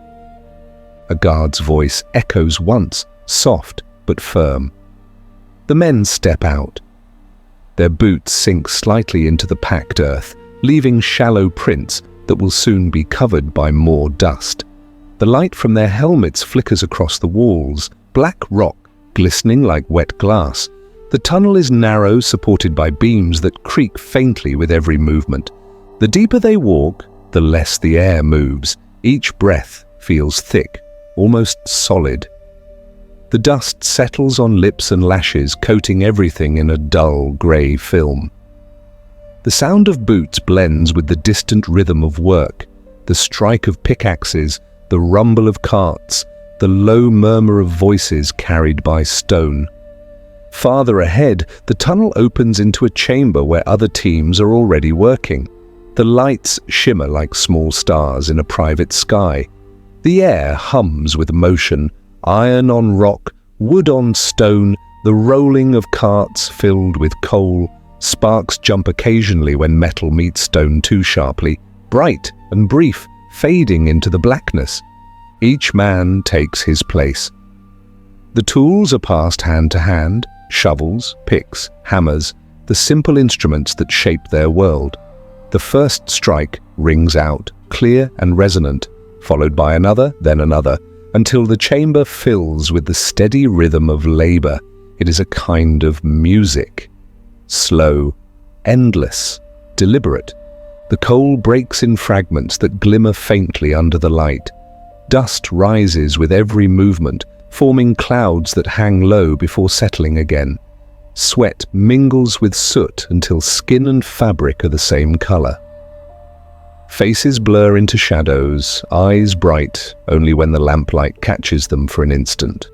A guard's voice echoes once, soft but firm. The men step out. Their boots sink slightly into the packed earth, leaving shallow prints that will soon be covered by more dust. The light from their helmets flickers across the walls, black rock glistening like wet glass. The tunnel is narrow, supported by beams that creak faintly with every movement. The deeper they walk, the less the air moves. Each breath feels thick, almost solid. The dust settles on lips and lashes, coating everything in a dull grey film. The sound of boots blends with the distant rhythm of work, the strike of pickaxes, the rumble of carts, the low murmur of voices carried by stone. Farther ahead, the tunnel opens into a chamber where other teams are already working. The lights shimmer like small stars in a private sky. The air hums with motion, iron on rock, wood on stone, the rolling of carts filled with coal. Sparks jump occasionally when metal meets stone too sharply, bright and brief, fading into the blackness. Each man takes his place. The tools are passed hand to hand, shovels, picks, hammers, the simple instruments that shape their world. The first strike rings out, clear and resonant, followed by another, then another, until the chamber fills with the steady rhythm of labor. It is a kind of music. Slow, endless, deliberate. The coal breaks in fragments that glimmer faintly under the light. Dust rises with every movement, forming clouds that hang low before settling again. Sweat mingles with soot until skin and fabric are the same color. Faces blur into shadows, eyes bright only when the lamplight catches them for an instant.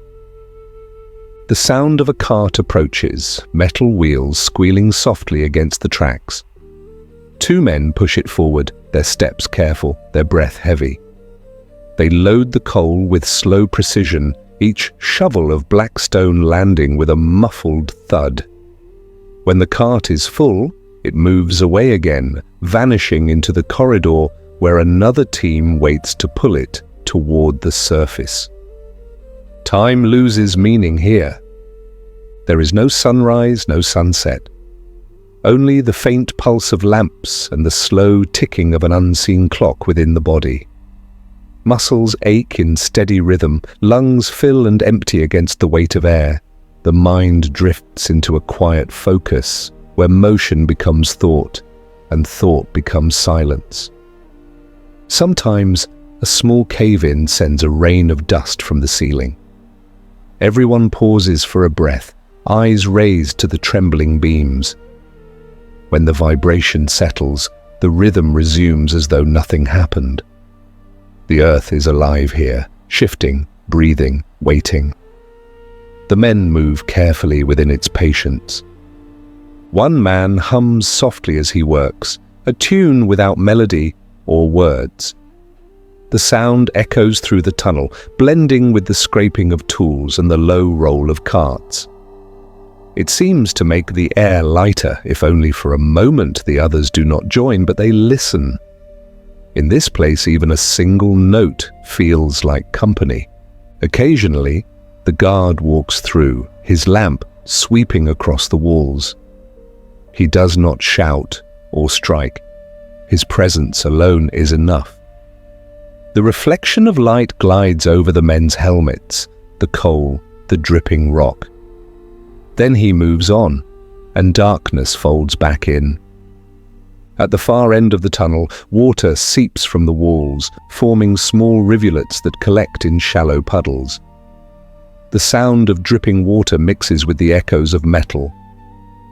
The sound of a cart approaches, metal wheels squealing softly against the tracks. Two men push it forward, their steps careful, their breath heavy. They load the coal with slow precision, each shovel of black stone landing with a muffled thud. When the cart is full, it moves away again, vanishing into the corridor where another team waits to pull it toward the surface. Time loses meaning here. There is no sunrise, no sunset. Only the faint pulse of lamps and the slow ticking of an unseen clock within the body. Muscles ache in steady rhythm, lungs fill and empty against the weight of air. The mind drifts into a quiet focus where motion becomes thought and thought becomes silence. Sometimes a small cave-in sends a rain of dust from the ceiling. Everyone pauses for a breath, eyes raised to the trembling beams. When the vibration settles, the rhythm resumes as though nothing happened. The earth is alive here, shifting, breathing, waiting. The men move carefully within its patience. One man hums softly as he works, a tune without melody or words. The sound echoes through the tunnel, blending with the scraping of tools and the low roll of carts. It seems to make the air lighter, if only for a moment the others do not join, but they listen. In this place, even a single note feels like company. Occasionally, the guard walks through, his lamp sweeping across the walls. He does not shout or strike. His presence alone is enough. The reflection of light glides over the men's helmets, the coal, the dripping rock. Then he moves on, and darkness folds back in. At the far end of the tunnel, water seeps from the walls, forming small rivulets that collect in shallow puddles. The sound of dripping water mixes with the echoes of metal.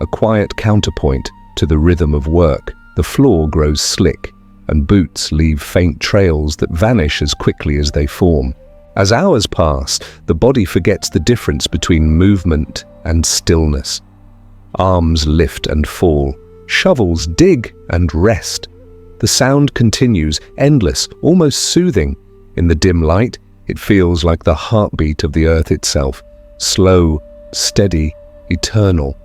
A quiet counterpoint to the rhythm of work. The floor grows slick, and boots leave faint trails that vanish as quickly as they form. As hours pass, the body forgets the difference between movement and stillness. Arms lift and fall, shovels dig and rest. The sound continues, endless, almost soothing. In the dim light, it feels like the heartbeat of the earth itself, slow, steady, eternal.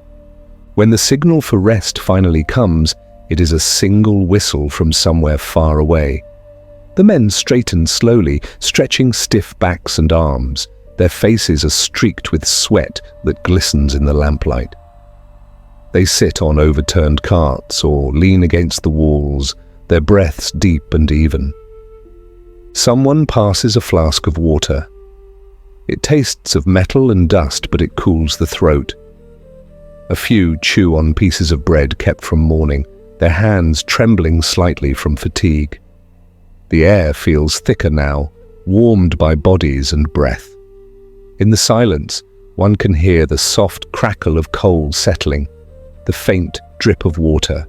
When the signal for rest finally comes, it is a single whistle from somewhere far away. The men straighten slowly, stretching stiff backs and arms. Their faces are streaked with sweat that glistens in the lamplight. They sit on overturned carts or lean against the walls, their breaths deep and even. Someone passes a flask of water. It tastes of metal and dust, but it cools the throat. A few chew on pieces of bread kept from morning, their hands trembling slightly from fatigue. The air feels thicker now, warmed by bodies and breath. In the silence, one can hear the soft crackle of coal settling, the faint drip of water,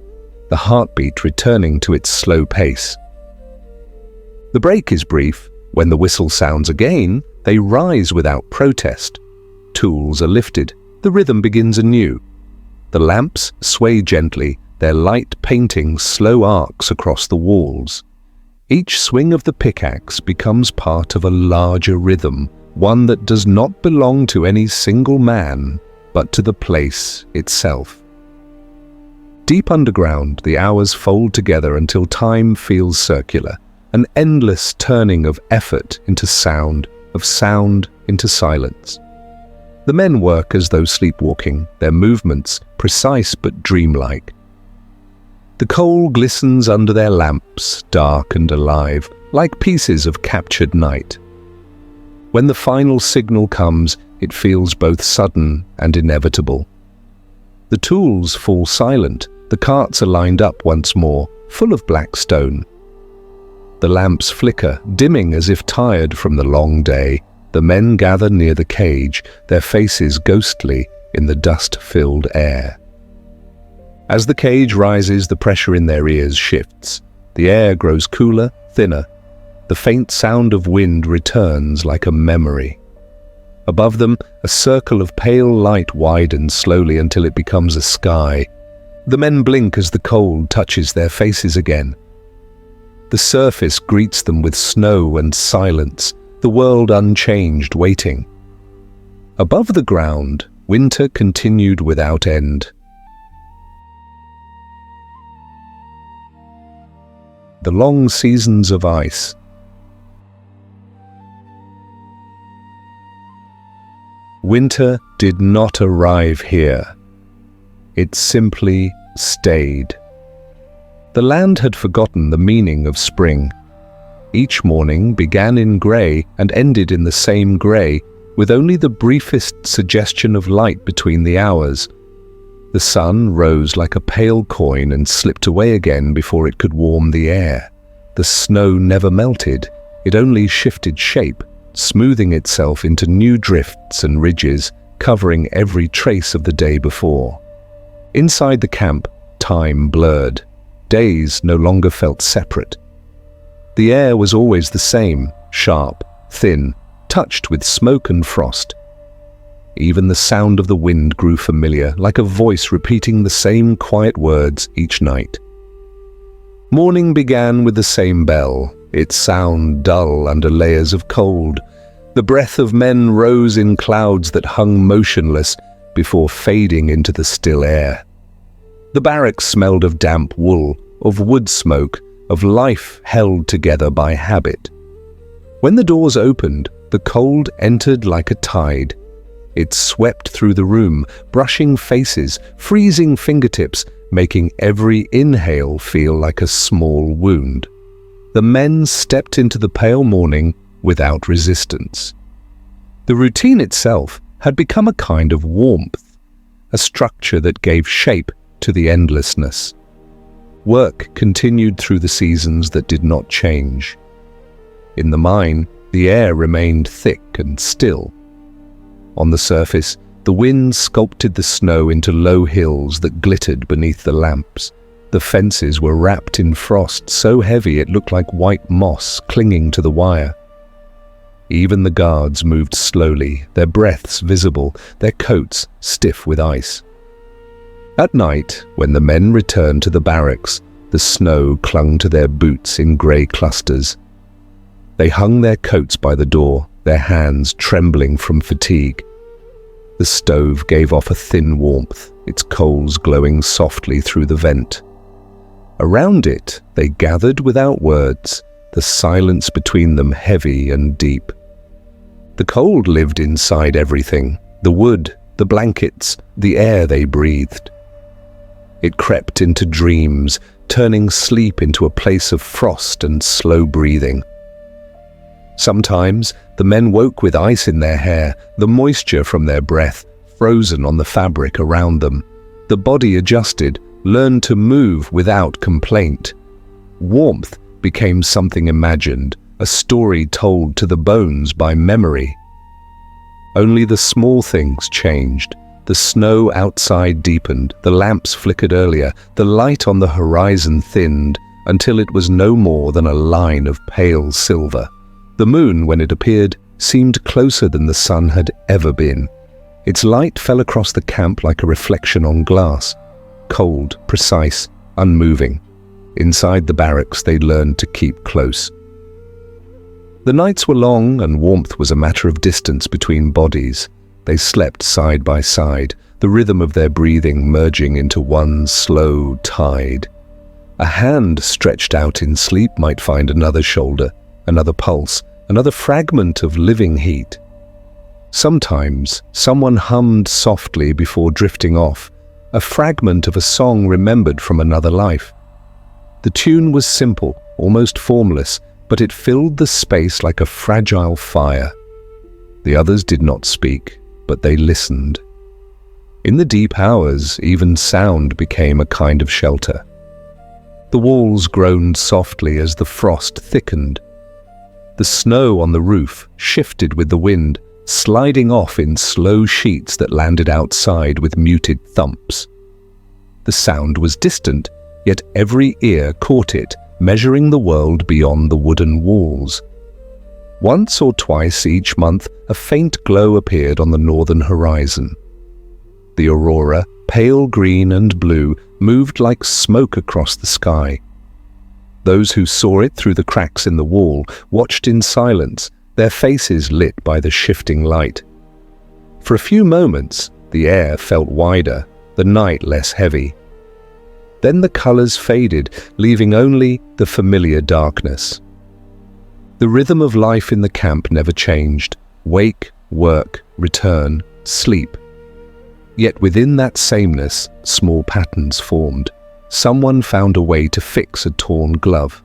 the heartbeat returning to its slow pace. The break is brief. When the whistle sounds again, they rise without protest. Tools are lifted. The rhythm begins anew. The lamps sway gently, their light painting slow arcs across the walls. Each swing of the pickaxe becomes part of a larger rhythm, one that does not belong to any single man, but to the place itself. Deep underground, the hours fold together until time feels circular, an endless turning of effort into sound, of sound into silence. The men work as though sleepwalking, their movements precise but dreamlike. The coal glistens under their lamps, dark and alive, like pieces of captured night. When the final signal comes, it feels both sudden and inevitable. The tools fall silent, the carts are lined up once more, full of black stone. The lamps flicker, dimming as if tired from the long day. The men gather near the cage, their faces ghostly in the dust-filled air. As the cage rises, the pressure in their ears shifts. The air grows cooler, thinner. The faint sound of wind returns like a memory. Above them, a circle of pale light widens slowly until it becomes a sky. The men blink as the cold touches their faces again. The surface greets them with snow and silence, the world unchanged, waiting. Above the ground, winter continued without end. The long seasons of ice. Winter did not arrive here. It simply stayed. The land had forgotten the meaning of spring. Each morning began in grey and ended in the same grey, with only the briefest suggestion of light between the hours. The sun rose like a pale coin and slipped away again before it could warm the air. The snow never melted, it only shifted shape, smoothing itself into new drifts and ridges, covering every trace of the day before. Inside the camp, time blurred. Days no longer felt separate. The air was always the same, sharp, thin, touched with smoke and frost. Even the sound of the wind grew familiar, like a voice repeating the same quiet words each night. Morning began with the same bell, its sound dull under layers of cold. The breath of men rose in clouds that hung motionless before fading into the still air. The barracks smelled of damp wool, of wood smoke, of life held together by habit. When the doors opened, the cold entered like a tide. It swept through the room, brushing faces, freezing fingertips, making every inhale feel like a small wound. The men stepped into the pale morning without resistance. The routine itself had become a kind of warmth, a structure that gave shape to the endlessness. Work continued through the seasons that did not change. In the mine, the air remained thick and still. On the surface, the wind sculpted the snow into low hills that glittered beneath the lamps. The fences were wrapped in frost so heavy it looked like white moss clinging to the wire. Even the guards moved slowly, their breaths visible, their coats stiff with ice. At night, when the men returned to the barracks, the snow clung to their boots in grey clusters. They hung their coats by the door, their hands trembling from fatigue. The stove gave off a thin warmth, its coals glowing softly through the vent. Around it, they gathered without words, the silence between them heavy and deep. The cold lived inside everything, the wood, the blankets, the air they breathed. It crept into dreams, turning sleep into a place of frost and slow breathing. Sometimes the men woke with ice in their hair, the moisture from their breath frozen on the fabric around them. The body adjusted, learned to move without complaint. Warmth became something imagined, a story told to the bones by memory. Only the small things changed. The snow outside deepened, the lamps flickered earlier, the light on the horizon thinned until it was no more than a line of pale silver. The moon, when it appeared, seemed closer than the sun had ever been. Its light fell across the camp like a reflection on glass, cold, precise, unmoving. Inside the barracks, they learned to keep close. The nights were long, and warmth was a matter of distance between bodies. They slept side by side, the rhythm of their breathing merging into one slow tide. A hand stretched out in sleep might find another shoulder, another pulse, another fragment of living heat. Sometimes someone hummed softly before drifting off, a fragment of a song remembered from another life. The tune was simple, almost formless, but it filled the space like a fragile fire. The others did not speak, but they listened. In the deep hours, even sound became a kind of shelter. The walls groaned softly as the frost thickened. The snow on the roof shifted with the wind, sliding off in slow sheets that landed outside with muted thumps. The sound was distant, yet every ear caught it, measuring the world beyond the wooden walls. Once or twice each month, a faint glow appeared on the northern horizon. The aurora, pale green and blue, moved like smoke across the sky. Those who saw it through the cracks in the wall watched in silence, their faces lit by the shifting light. For a few moments, the air felt wider, the night less heavy. Then the colors faded, leaving only the familiar darkness. The rhythm of life in the camp never changed. Wake, work, return, sleep. Yet within that sameness, small patterns formed. Someone found a way to fix a torn glove.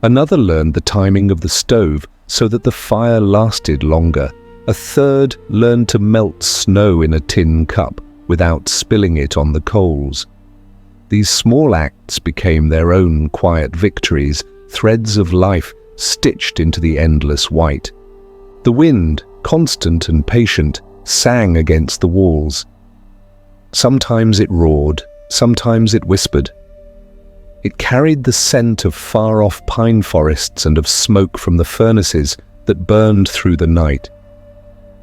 Another learned the timing of the stove so that the fire lasted longer. A third learned to melt snow in a tin cup without spilling it on the coals. These small acts became their own quiet victories, threads of life stitched into the endless white. The wind, constant and patient, sang against the walls. Sometimes it roared, sometimes it whispered. It carried the scent of far-off pine forests and of smoke from the furnaces that burned through the night.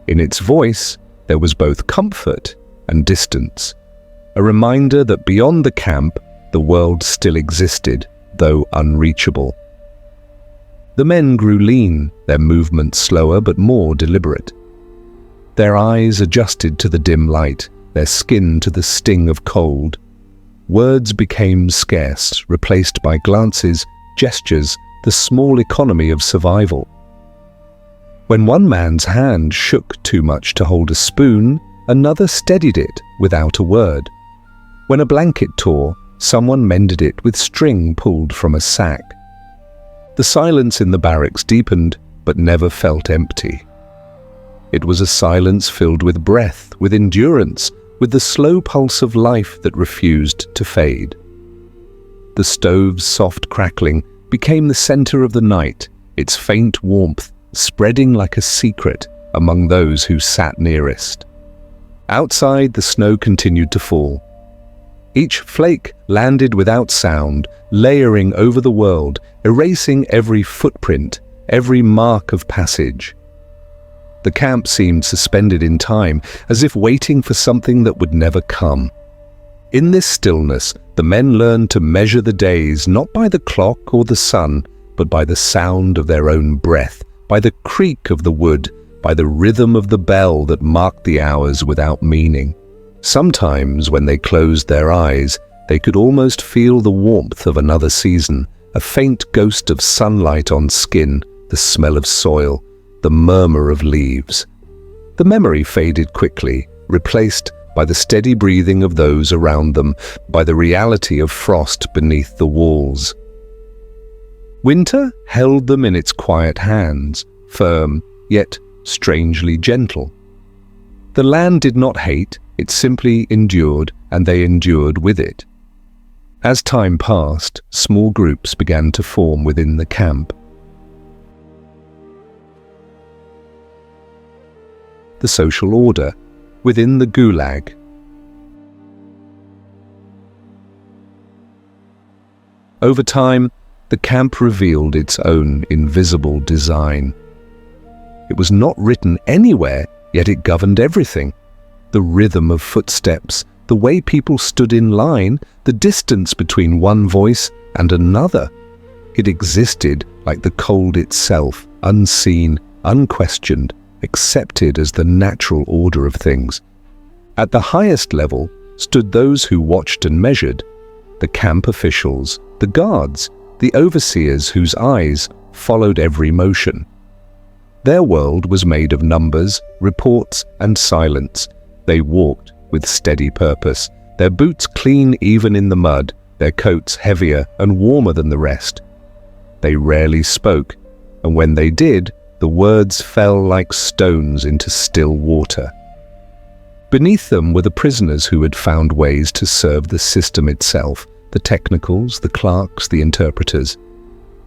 In its voice, there was both comfort and distance, a reminder that beyond the camp, the world still existed, though unreachable. The men grew lean, their movements slower but more deliberate. Their eyes adjusted to the dim light, their skin to the sting of cold. Words became scarce, replaced by glances, gestures, the small economy of survival. When one man's hand shook too much to hold a spoon, another steadied it without a word. When a blanket tore, someone mended it with string pulled from a sack. The silence in the barracks deepened, but never felt empty. It was a silence filled with breath, with endurance, with the slow pulse of life that refused to fade. The stove's soft crackling became the center of the night, its faint warmth spreading like a secret among those who sat nearest. Outside, the snow continued to fall. Each flake landed without sound, layering over the world, erasing every footprint, every mark of passage. The camp seemed suspended in time, as if waiting for something that would never come. In this stillness, the men learned to measure the days not by the clock or the sun, but by the sound of their own breath, by the creak of the wood, by the rhythm of the bell that marked the hours without meaning. Sometimes, when they closed their eyes, they could almost feel the warmth of another season, a faint ghost of sunlight on skin, the smell of soil, the murmur of leaves. The memory faded quickly, replaced by the steady breathing of those around them, by the reality of frost beneath the walls. Winter held them in its quiet hands, firm, yet strangely gentle. The land did not hate, it simply endured, and they endured with it. As time passed, small groups began to form within the camp. The social order within the Gulag. Over time, the camp revealed its own invisible design. It was not written anywhere, yet it governed everything. The rhythm of footsteps, the way people stood in line, the distance between one voice and another. It existed like the cold itself, unseen, unquestioned, accepted as the natural order of things. At the highest level stood those who watched and measured, the camp officials, the guards, the overseers whose eyes followed every motion. Their world was made of numbers, reports, and silence. They walked with steady purpose, their boots clean even in the mud, their coats heavier and warmer than the rest. They rarely spoke, and when they did, the words fell like stones into still water. Beneath them were the prisoners who had found ways to serve the system itself, the technicals, the clerks, the interpreters.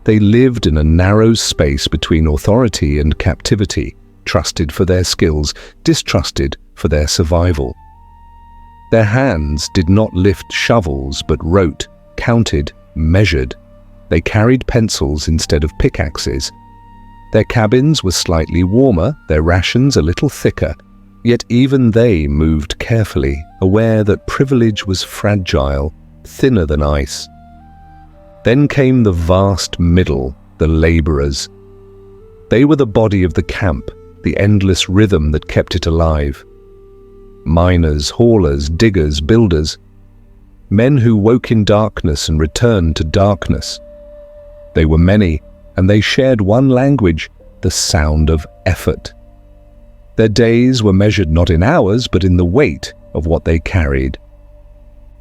They lived in a narrow space between authority and captivity, trusted for their skills, distrusted for their survival. Their hands did not lift shovels but wrote, counted, measured. They carried pencils instead of pickaxes. Their cabins were slightly warmer, their rations a little thicker, yet even they moved carefully, aware that privilege was fragile, thinner than ice. Then came the vast middle, the laborers. They were the body of the camp, the endless rhythm that kept it alive. Miners, haulers, diggers, builders. Men who woke in darkness and returned to darkness. They were many, and they shared one language, the sound of effort. Their days were measured not in hours, but in the weight of what they carried.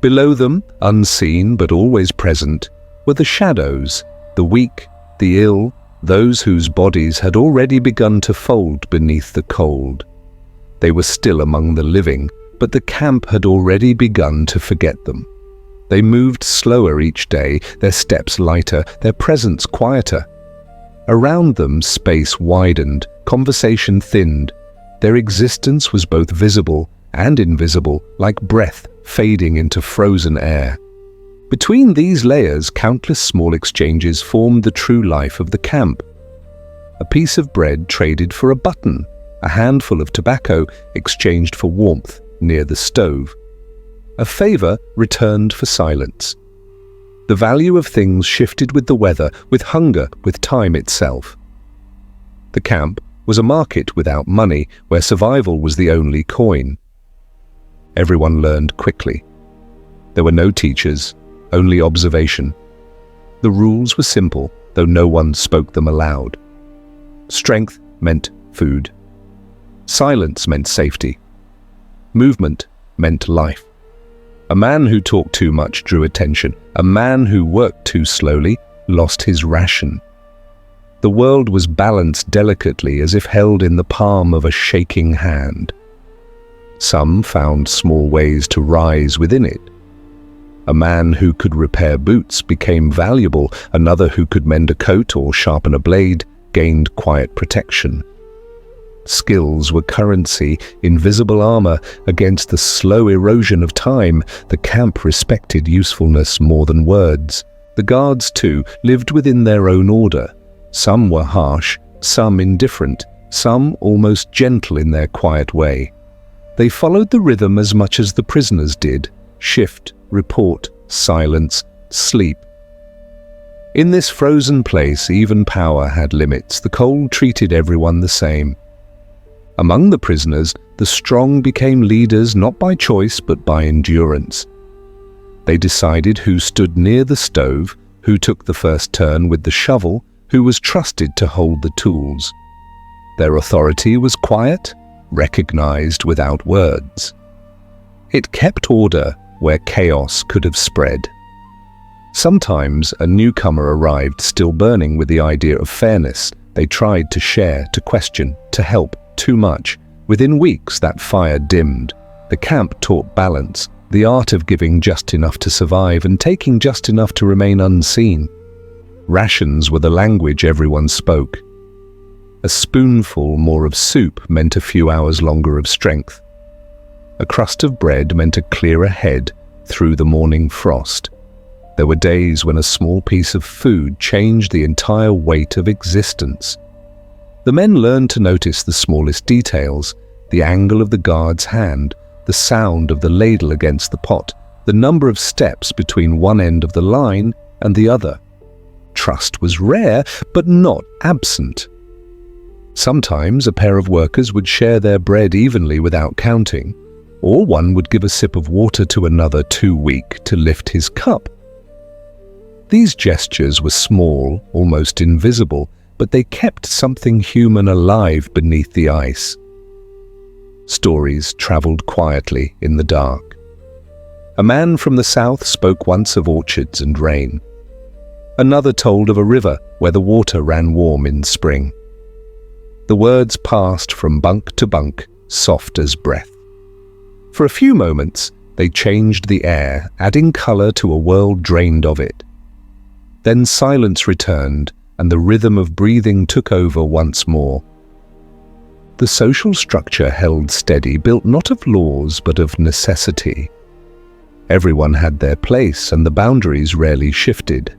Below them, unseen but always present, were the shadows, the weak, the ill, those whose bodies had already begun to fold beneath the cold. They were still among the living, but the camp had already begun to forget them. They moved slower each day, their steps lighter, their presence quieter. Around them, space widened, conversation thinned. Their existence was both visible and invisible, like breath fading into frozen air. Between these layers, countless small exchanges formed the true life of the camp. A piece of bread traded for a button, a handful of tobacco exchanged for warmth near the stove. A favor returned for silence. The value of things shifted with the weather, with hunger, with time itself. The camp was a market without money, where survival was the only coin. Everyone learned quickly. There were no teachers, only observation. The rules were simple, though no one spoke them aloud. Strength meant food. Silence meant safety. Movement meant life. A man who talked too much drew attention. A man who worked too slowly lost his ration. The world was balanced delicately, as if held in the palm of a shaking hand. Some found small ways to rise within it. A man who could repair boots became valuable. Another who could mend a coat or sharpen a blade gained quiet protection. Skills were currency, invisible armor against the slow erosion of time. The camp respected usefulness more than words. The guards, too, lived within their own order. Some were harsh, some indifferent, some almost gentle in their quiet way. They followed the rhythm as much as the prisoners did: shift, report, silence, sleep. In this frozen place, even power had limits. The cold treated everyone the same. Among the prisoners, the strong became leaders not by choice but by endurance. They decided who stood near the stove, who took the first turn with the shovel, who was trusted to hold the tools. Their authority was quiet, recognized without words. It kept order where chaos could have spread. Sometimes a newcomer arrived still burning with the idea of fairness. They tried to share, to question, to help. Too much. Within weeks, that fire dimmed. The camp taught balance, the art of giving just enough to survive and taking just enough to remain unseen. Rations were the language everyone spoke. A spoonful more of soup meant a few hours longer of strength. A crust of bread meant a clearer head through the morning frost. There were days when a small piece of food changed the entire weight of existence. The men learned to notice the smallest details: the angle of the guard's hand, the sound of the ladle against the pot, the number of steps between one end of the line and the other. Trust was rare, but not absent. Sometimes a pair of workers would share their bread evenly without counting, or one would give a sip of water to another too weak to lift his cup. These gestures were small, almost invisible, but they kept something human alive beneath the ice. Stories traveled quietly in the dark. A man from the south spoke once of orchards and rain. Another told of a river where the water ran warm in spring. The words passed from bunk to bunk, soft as breath. For a few moments, they changed the air, adding color to a world drained of it. Then silence returned, and the rhythm of breathing took over once more. The social structure held steady, built not of laws but of necessity. Everyone had their place, and the boundaries rarely shifted.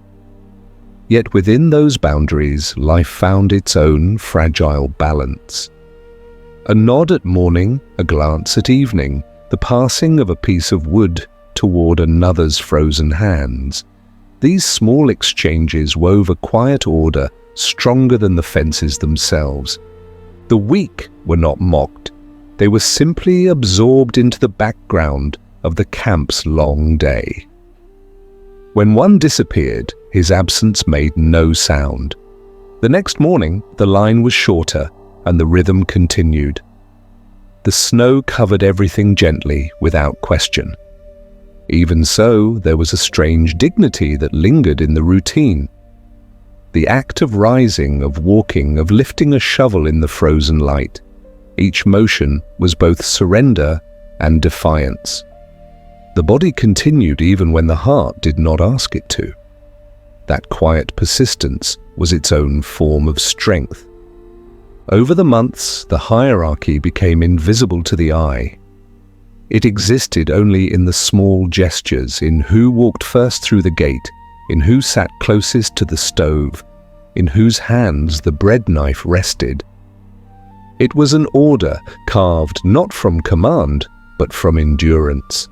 Yet within those boundaries, life found its own fragile balance. A nod at morning, a glance at evening, the passing of a piece of wood toward another's frozen hands. These small exchanges wove a quiet order stronger than the fences themselves. The weak were not mocked. They were simply absorbed into the background of the camp's long day. When one disappeared, his absence made no sound. The next morning, the line was shorter and the rhythm continued. The snow covered everything gently, without question. Even so, there was a strange dignity that lingered in the routine. The act of rising, of walking, of lifting a shovel in the frozen light. Each motion was both surrender and defiance. The body continued even when the heart did not ask it to. That quiet persistence was its own form of strength. Over the months, the hierarchy became invisible to the eye. It existed only in the small gestures, in who walked first through the gate, in who sat closest to the stove, in whose hands the bread knife rested. It was an order carved not from command, but from endurance.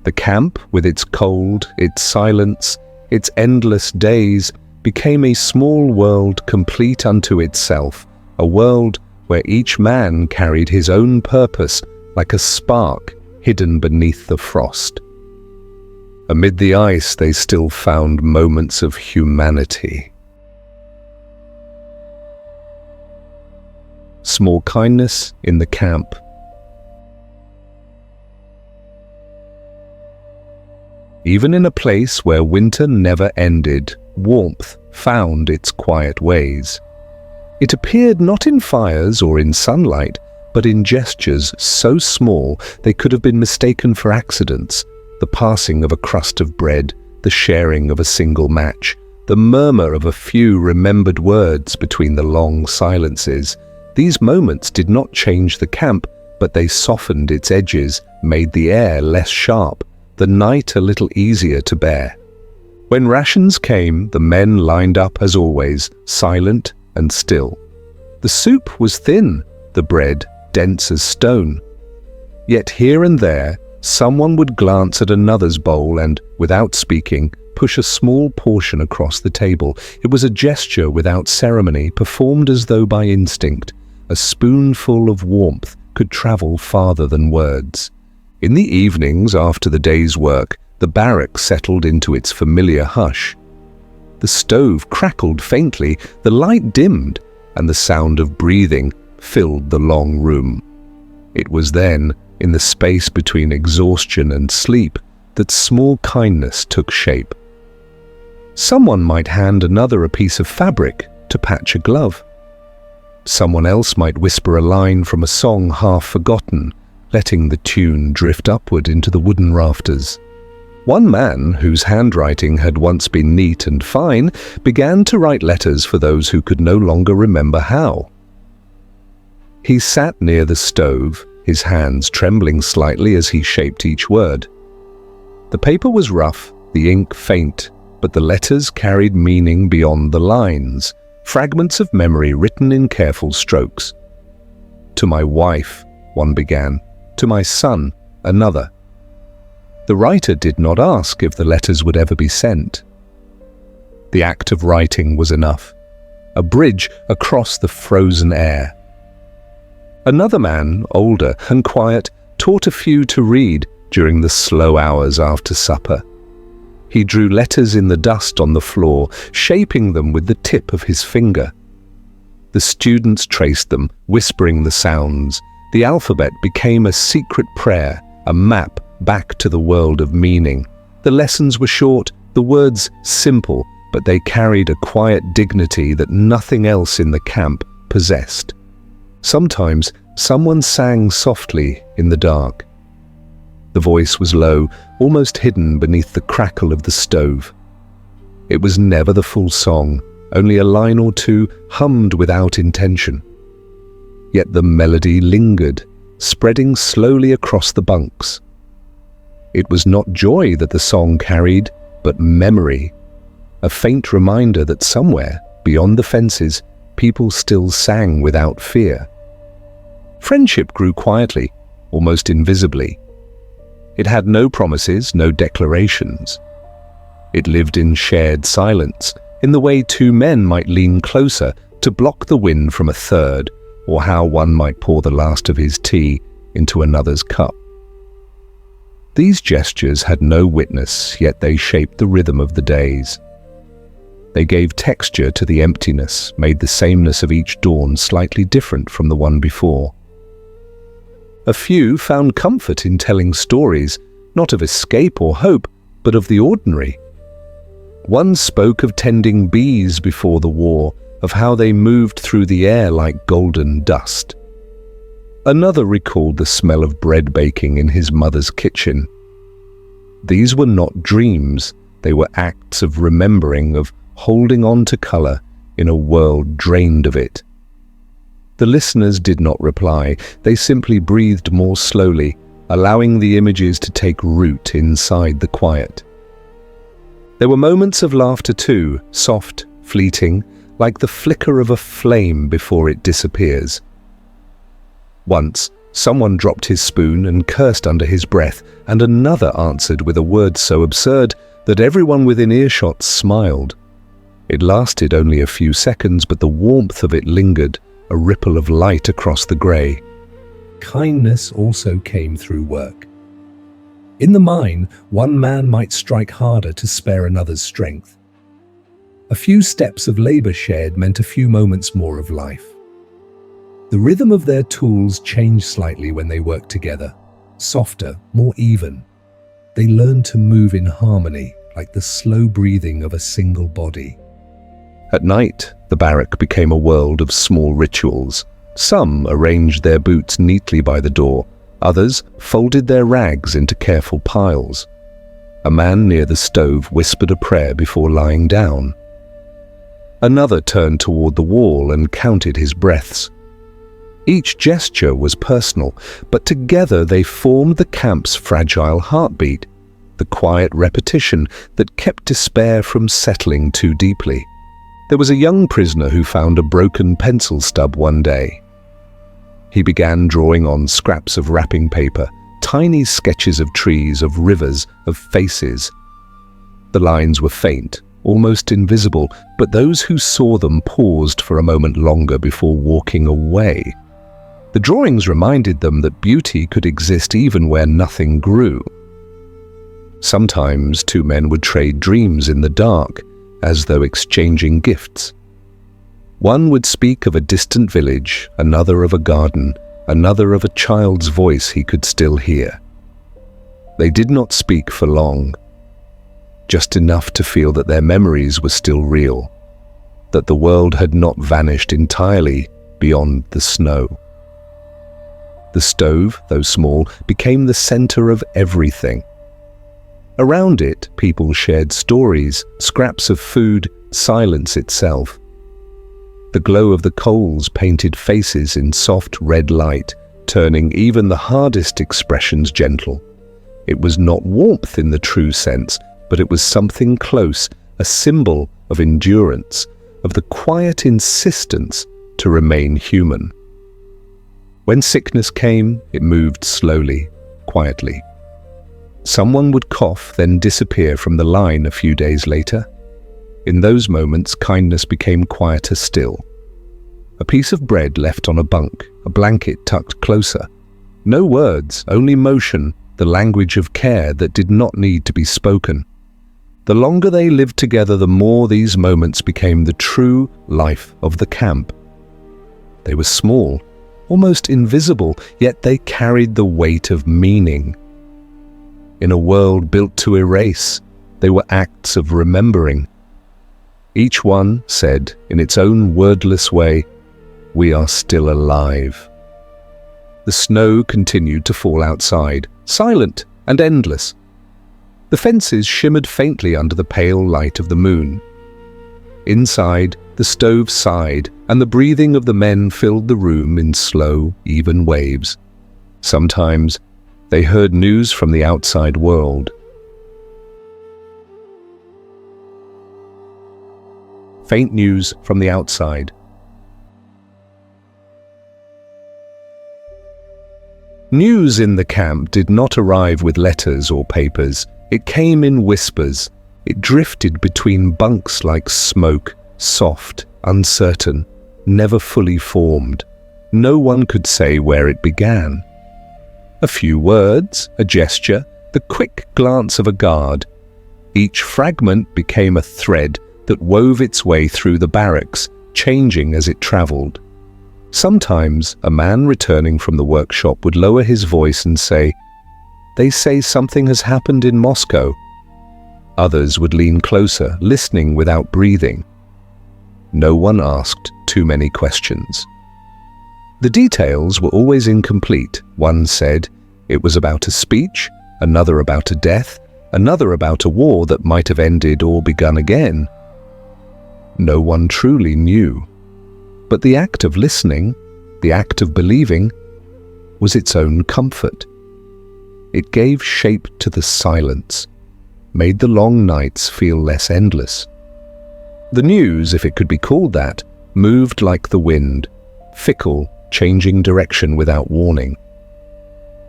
The camp, with its cold, its silence, its endless days, became a small world complete unto itself, a world where each man carried his own purpose like a spark hidden beneath the frost. Amid the ice, they still found moments of humanity. Small kindness in the camp. Even in a place where winter never ended, warmth found its quiet ways. It appeared not in fires or in sunlight, but in gestures so small they could have been mistaken for accidents. The passing of a crust of bread, the sharing of a single match, the murmur of a few remembered words between the long silences. These moments did not change the camp, but they softened its edges, made the air less sharp, the night a little easier to bear. When rations came, the men lined up as always, silent and still. The soup was thin, the bread dense as stone. Yet here and there, someone would glance at another's bowl and, without speaking, push a small portion across the table. It was a gesture without ceremony, performed as though by instinct. A spoonful of warmth could travel farther than words. In the evenings after the day's work, the barrack settled into its familiar hush. The stove crackled faintly, the light dimmed, and the sound of breathing filled the long room. It was then, in the space between exhaustion and sleep, that small kindness took shape. Someone might hand another a piece of fabric to patch a glove. Someone else might whisper a line from a song half forgotten, letting the tune drift upward into the wooden rafters. One man, whose handwriting had once been neat and fine, began to write letters for those who could no longer remember how. He sat near the stove, his hands trembling slightly as he shaped each word. The paper was rough, the ink faint, but the letters carried meaning beyond the lines, fragments of memory written in careful strokes. "To my wife," one began. "To my son," another. The writer did not ask if the letters would ever be sent. The act of writing was enough, a bridge across the frozen air. Another man, older and quiet, taught a few to read during the slow hours after supper. He drew letters in the dust on the floor, shaping them with the tip of his finger. The students traced them, whispering the sounds. The alphabet became a secret prayer, a map back to the world of meaning. The lessons were short, the words simple, but they carried a quiet dignity that nothing else in the camp possessed. Sometimes someone sang softly in the dark. The voice was low, almost hidden beneath the crackle of the stove. It was never the full song, only a line or two hummed without intention. Yet the melody lingered, spreading slowly across the bunks. It was not joy that the song carried, but memory, a faint reminder that somewhere, beyond the fences, people still sang without fear. Friendship grew quietly, almost invisibly. It had no promises, no declarations. It lived in shared silence, in the way two men might lean closer to block the wind from a third, or how one might pour the last of his tea into another's cup. These gestures had no witness, yet they shaped the rhythm of the days. They gave texture to the emptiness, made the sameness of each dawn slightly different from the one before. A few found comfort in telling stories, not of escape or hope, but of the ordinary. One spoke of tending bees before the war, of how they moved through the air like golden dust. Another recalled the smell of bread baking in his mother's kitchen. These were not dreams, they were acts of remembering, of holding on to color in a world drained of it. The listeners did not reply, they simply breathed more slowly, allowing the images to take root inside the quiet. There were moments of laughter too, soft, fleeting, like the flicker of a flame before it disappears. Once, someone dropped his spoon and cursed under his breath, and another answered with a word so absurd that everyone within earshot smiled. It lasted only a few seconds, but the warmth of it lingered, a ripple of light across the grey. Kindness also came through work. In the mine, one man might strike harder to spare another's strength. A few steps of labour shared meant a few moments more of life. The rhythm of their tools changed slightly when they worked together, softer, more even. They learned to move in harmony, like the slow breathing of a single body. At night, the barrack became a world of small rituals. Some arranged their boots neatly by the door, others folded their rags into careful piles. A man near the stove whispered a prayer before lying down. Another turned toward the wall and counted his breaths. Each gesture was personal, but together they formed the camp's fragile heartbeat, the quiet repetition that kept despair from settling too deeply. There was a young prisoner who found a broken pencil stub one day. He began drawing on scraps of wrapping paper, tiny sketches of trees, of rivers, of faces. The lines were faint, almost invisible, but those who saw them paused for a moment longer before walking away. The drawings reminded them that beauty could exist even where nothing grew. Sometimes two men would trade dreams in the dark, as though exchanging gifts. One would speak of a distant village, another of a garden, another of a child's voice he could still hear. They did not speak for long, just enough to feel that their memories were still real, that the world had not vanished entirely beyond the snow. The stove, though small, became the center of everything. Around it, people shared stories, scraps of food, silence itself. The glow of the coals painted faces in soft red light, turning even the hardest expressions gentle. It was not warmth in the true sense, but it was something close, a symbol of endurance, of the quiet insistence to remain human. When sickness came, it moved slowly, quietly. Someone would cough, then disappear from the line a few days later. In those moments, kindness became quieter still. A piece of bread left on a bunk, a blanket tucked closer. No words, only motion, the language of care that did not need to be spoken. The longer they lived together, the more these moments became the true life of the camp. They were small, almost invisible, yet they carried the weight of meaning. In a world built to erase, they were acts of remembering. Each one said, in its own wordless way, "We are still alive." The snow continued to fall outside, silent and endless. The fences shimmered faintly under the pale light of the moon. Inside, the stove sighed, and the breathing of the men filled the room in slow, even waves. Sometimes, they heard news from the outside world. Faint news from the outside. News in the camp did not arrive with letters or papers. It came in whispers, It drifted between bunks like smoke, soft, uncertain, never fully formed. No one could say where it began. A few words, a gesture, the quick glance of a guard. Each fragment became a thread that wove its way through the barracks, changing as it traveled. Sometimes a man returning from the workshop would lower his voice and say, "They say something has happened in Moscow." Others would lean closer, listening without breathing. No one asked too many questions. The details were always incomplete. One said it was about a speech, another about a death, another about a war that might have ended or begun again. No one truly knew. But the act of listening, the act of believing, was its own comfort. It gave shape to the silence, made the long nights feel less endless. The news, if it could be called that, moved like the wind, fickle, changing direction without warning.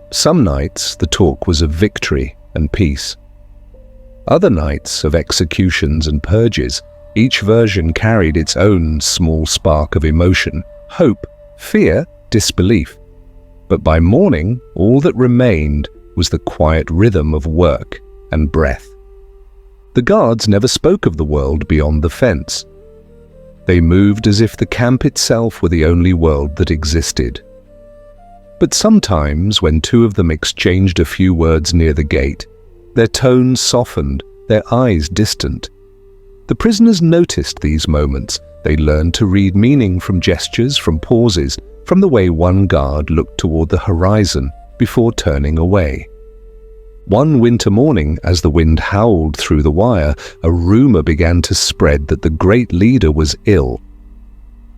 Some nights the talk was of victory and peace. Other nights of executions and purges. Each version carried its own small spark of emotion, hope, fear, disbelief. But by morning, all that remained was the quiet rhythm of work and breath. The guards never spoke of the world beyond the fence. They moved as if the camp itself were the only world that existed. But sometimes, when two of them exchanged a few words near the gate, their tones softened, their eyes distant. The prisoners noticed these moments. They learned to read meaning from gestures, from pauses, from the way one guard looked toward the horizon before turning away. One winter morning, as the wind howled through the wire, a rumor began to spread that the great leader was ill.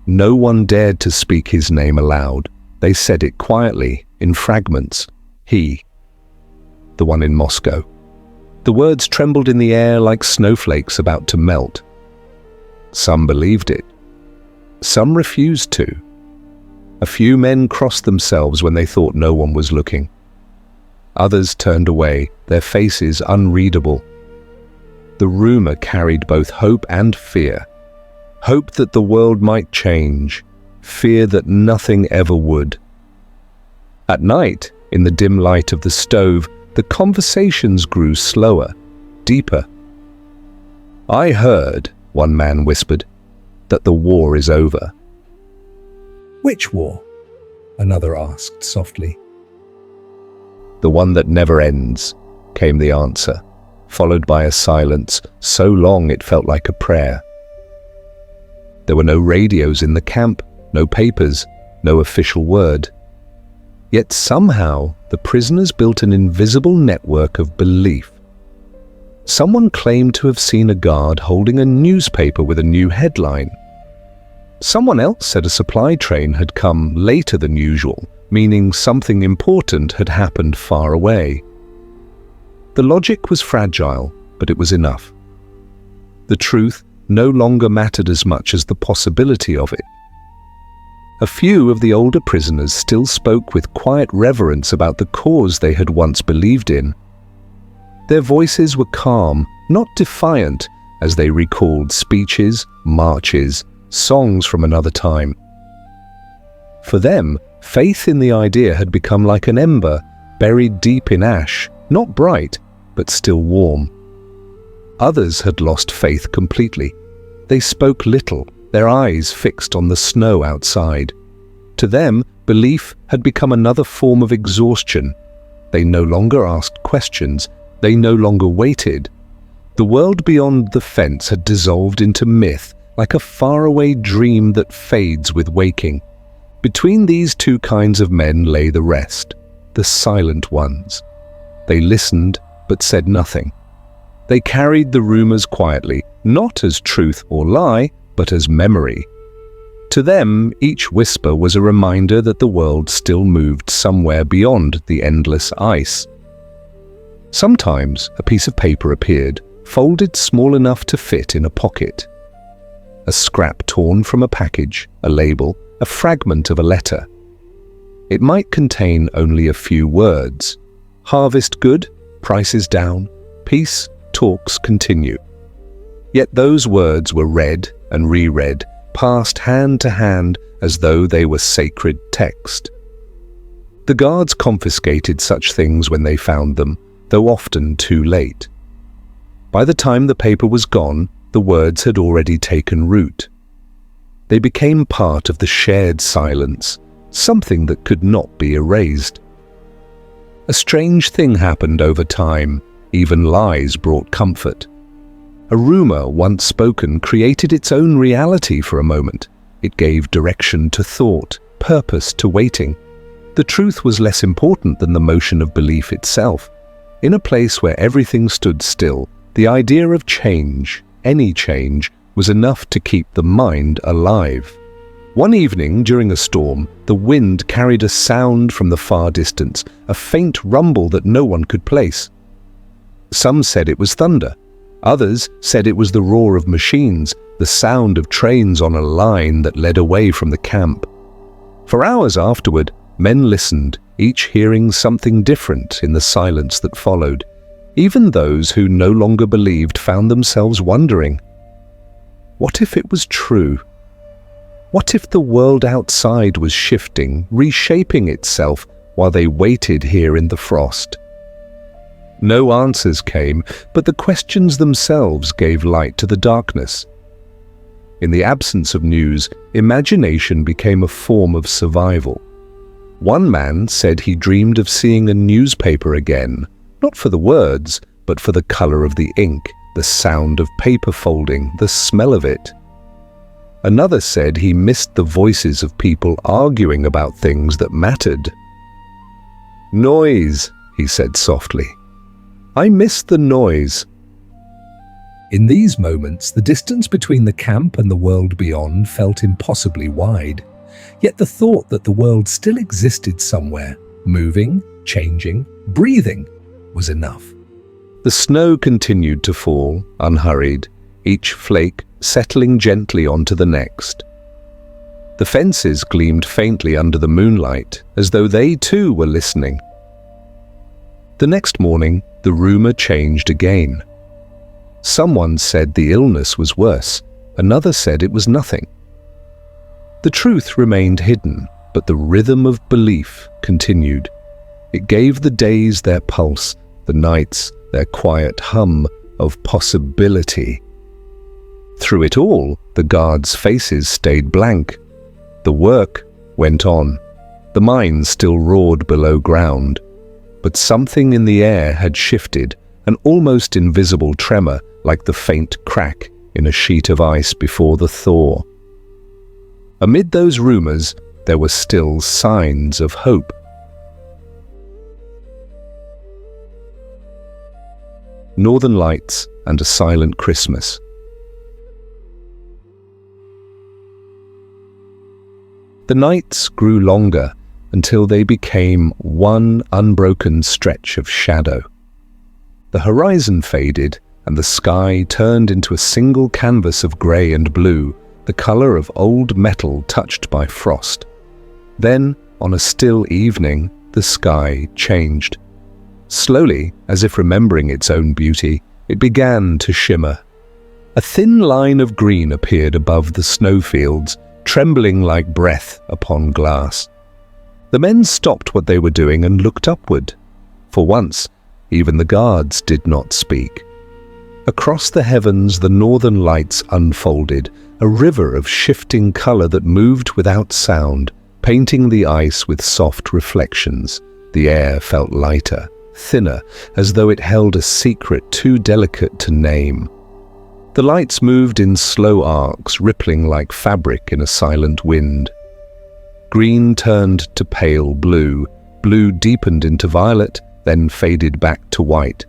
No one dared to speak his name aloud. They said it quietly, in fragments. He, the one in Moscow. The words trembled in the air like snowflakes about to melt. Some believed it. Some refused to. A few men crossed themselves when they thought no one was looking. Others turned away, their faces unreadable. The rumor carried both hope and fear. Hope that the world might change, fear that nothing ever would. At night, in the dim light of the stove, the conversations grew slower, deeper. "I heard," one man whispered, "that the war is over." "Which war?" another asked softly. "The one that never ends," came the answer, followed by a silence so long it felt like a prayer. There were no radios in the camp, no papers, no official word. Yet somehow the prisoners built an invisible network of belief. Someone claimed to have seen a guard holding a newspaper with a new headline. Someone else said a supply train had come later than usual, meaning something important had happened far away. The logic was fragile, but it was enough. The truth no longer mattered as much as the possibility of it. A few of the older prisoners still spoke with quiet reverence about the cause they had once believed in. Their voices were calm, not defiant, as they recalled speeches, marches, songs from another time. For them, faith in the idea had become like an ember buried deep in ash, not bright, but still warm. Others had lost faith completely. They spoke little, their eyes fixed on the snow outside. To them, belief had become another form of exhaustion. They no longer asked questions, they no longer waited. The world beyond the fence had dissolved into myth, like a faraway dream that fades with waking. Between these two kinds of men lay the rest, the silent ones. They listened, but said nothing. They carried the rumors quietly, not as truth or lie, but as memory. To them, each whisper was a reminder that the world still moved somewhere beyond the endless ice. Sometimes a piece of paper appeared, folded small enough to fit in a pocket. A scrap torn from a package, a label, a fragment of a letter. It might contain only a few words. Harvest good, prices down, peace talks continue. Yet those words were read and reread, passed hand to hand as though they were sacred text. The guards confiscated such things when they found them, though often too late. By the time the paper was gone, the words had already taken root. They became part of the shared silence, something that could not be erased. A strange thing happened over time. Even lies brought comfort. A rumor once spoken created its own reality for a moment. It gave direction to thought, purpose to waiting. The truth was less important than the motion of belief itself. In a place where everything stood still, the idea of change, any change, was enough to keep the mind alive. One evening during a storm, the wind carried a sound from the far distance, a faint rumble that no one could place. Some said it was thunder. Others said it was the roar of machines, the sound of trains on a line that led away from the camp. For hours afterward, men listened, each hearing something different in the silence that followed. Even those who no longer believed found themselves wondering, what if it was true? What if the world outside was shifting, reshaping itself while they waited here in the frost? No answers came, but the questions themselves gave light to the darkness. In the absence of news, imagination became a form of survival. One man said he dreamed of seeing a newspaper again, not for the words, but for the color of the ink, the sound of paper folding, the smell of it. Another said he missed the voices of people arguing about things that mattered. "Noise," he said softly. "I miss the noise." In these moments, the distance between the camp and the world beyond felt impossibly wide. Yet the thought that the world still existed somewhere, moving, changing, breathing, was enough. The snow continued to fall, unhurried, each flake settling gently onto the next. The fences gleamed faintly under the moonlight, as though they too were listening. The next morning, the rumor changed again. Someone said the illness was worse, another said it was nothing. The truth remained hidden, but the rhythm of belief continued. It gave the days their pulse, the nights their quiet hum of possibility. Through it all, the guards' faces stayed blank. The work went on. The mine still roared below ground. But something in the air had shifted, an almost invisible tremor like the faint crack in a sheet of ice before the thaw. Amid those rumors, there were still signs of hope. Northern Lights and a Silent Christmas. The nights grew longer until they became one unbroken stretch of shadow. The horizon faded and the sky turned into a single canvas of grey and blue, the colour of old metal touched by frost. Then, on a still evening, the sky changed. Slowly, as if remembering its own beauty, it began to shimmer. A thin line of green appeared above the snowfields, trembling like breath upon glass. The men stopped what they were doing and looked upward. For once, even the guards did not speak. Across the heavens, the northern lights unfolded, a river of shifting color that moved without sound, painting the ice with soft reflections. The air felt lighter, thinner, as though it held a secret too delicate to name. The lights moved in slow arcs, rippling like fabric in a silent wind. Green turned to pale blue, blue deepened into violet, then faded back to white.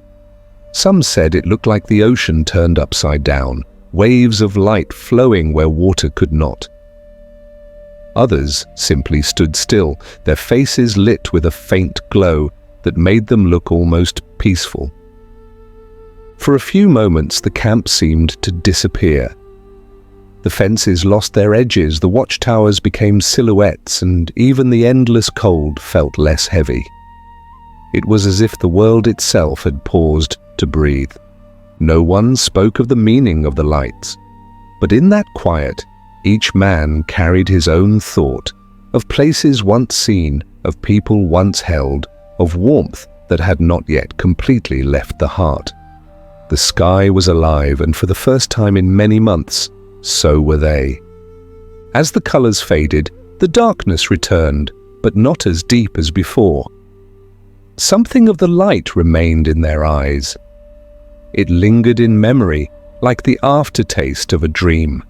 Some said it looked like the ocean turned upside down, waves of light flowing where water could not. Others simply stood still, their faces lit with a faint glow that made them look almost peaceful. For a few moments the camp seemed to disappear. The fences lost their edges, the watchtowers became silhouettes, and even the endless cold felt less heavy. It was as if the world itself had paused to breathe. No one spoke of the meaning of the lights. But in that quiet, each man carried his own thought of places once seen, of people once held, of warmth that had not yet completely left the heart. The sky was alive, and for the first time in many months, so were they. As the colors faded, the darkness returned, but not as deep as before. Something of the light remained in their eyes. It lingered in memory, like the aftertaste of a dream.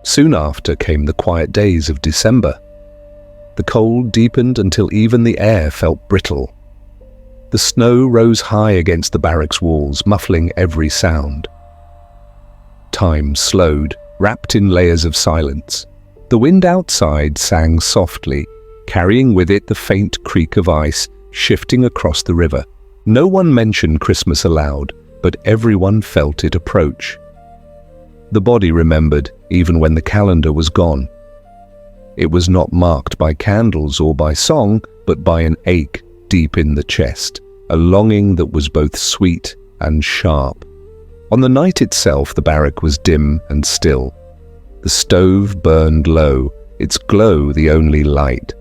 Soon after came the quiet days of December. The cold deepened until even the air felt brittle. The snow rose high against the barracks walls, muffling every sound. Time slowed, wrapped in layers of silence. The wind outside sang softly, carrying with it the faint creak of ice shifting across the river. No one mentioned Christmas aloud, but everyone felt it approach. The body remembered, even when the calendar was gone. It was not marked by candles or by song, but by an ache deep in the chest, a longing that was both sweet and sharp. On the night itself, the barrack was dim and still. The stove burned low, its glow the only light.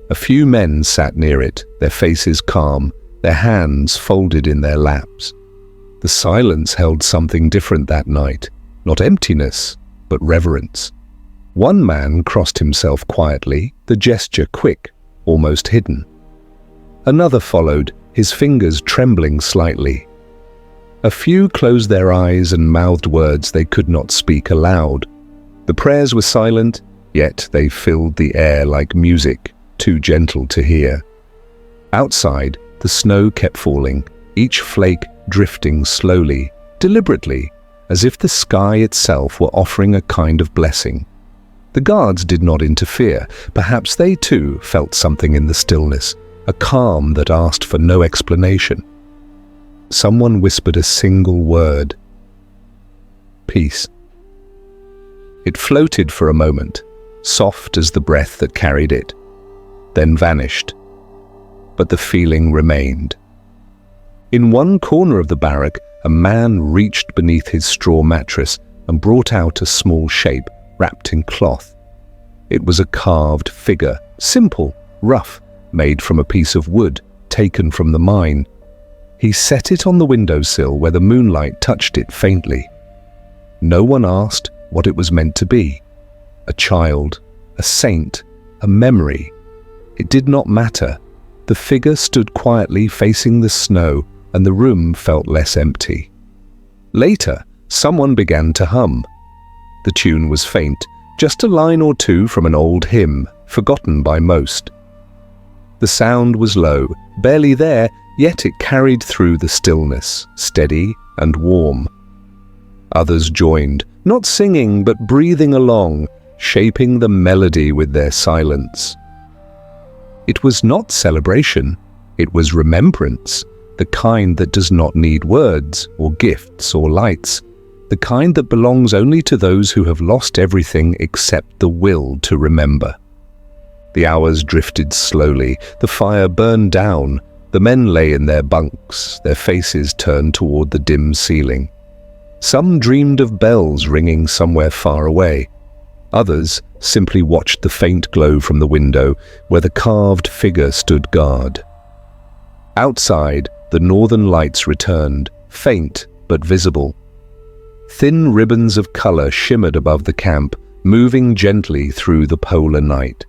A few men sat near it, their faces calm, their hands folded in their laps. The silence held something different that night, not emptiness, but reverence. One man crossed himself quietly, the gesture quick, almost hidden. Another followed, his fingers trembling slightly. A few closed their eyes and mouthed words they could not speak aloud. The prayers were silent, yet they filled the air like music, too gentle to hear. Outside, the snow kept falling, each flake drifting slowly, deliberately, as if the sky itself were offering a kind of blessing. The guards did not interfere. Perhaps they too felt something in the stillness, a calm that asked for no explanation. Someone whispered a single word. Peace. It floated for a moment, soft as the breath that carried it, then vanished. But the feeling remained. In one corner of the barrack, a man reached beneath his straw mattress and brought out a small shape wrapped in cloth. It was a carved figure, simple, rough, made from a piece of wood taken from the mine. He set it on the windowsill where the moonlight touched it faintly. No one asked what it was meant to be. A child, a saint, a memory. It did not matter. The figure stood quietly facing the snow, and the room felt less empty. Later, someone began to hum. The tune was faint, just a line or two from an old hymn, forgotten by most. The sound was low, barely there, yet it carried through the stillness, steady and warm. Others joined, not singing but breathing along, shaping the melody with their silence. It was not celebration, it was remembrance, the kind that does not need words or gifts or lights, the kind that belongs only to those who have lost everything except the will to remember. The hours drifted slowly, the fire burned down, the men lay in their bunks, their faces turned toward the dim ceiling. Some dreamed of bells ringing somewhere far away. Others simply watched the faint glow from the window where the carved figure stood guard. Outside, the northern lights returned, faint but visible. Thin ribbons of color shimmered above the camp, moving gently through the polar night.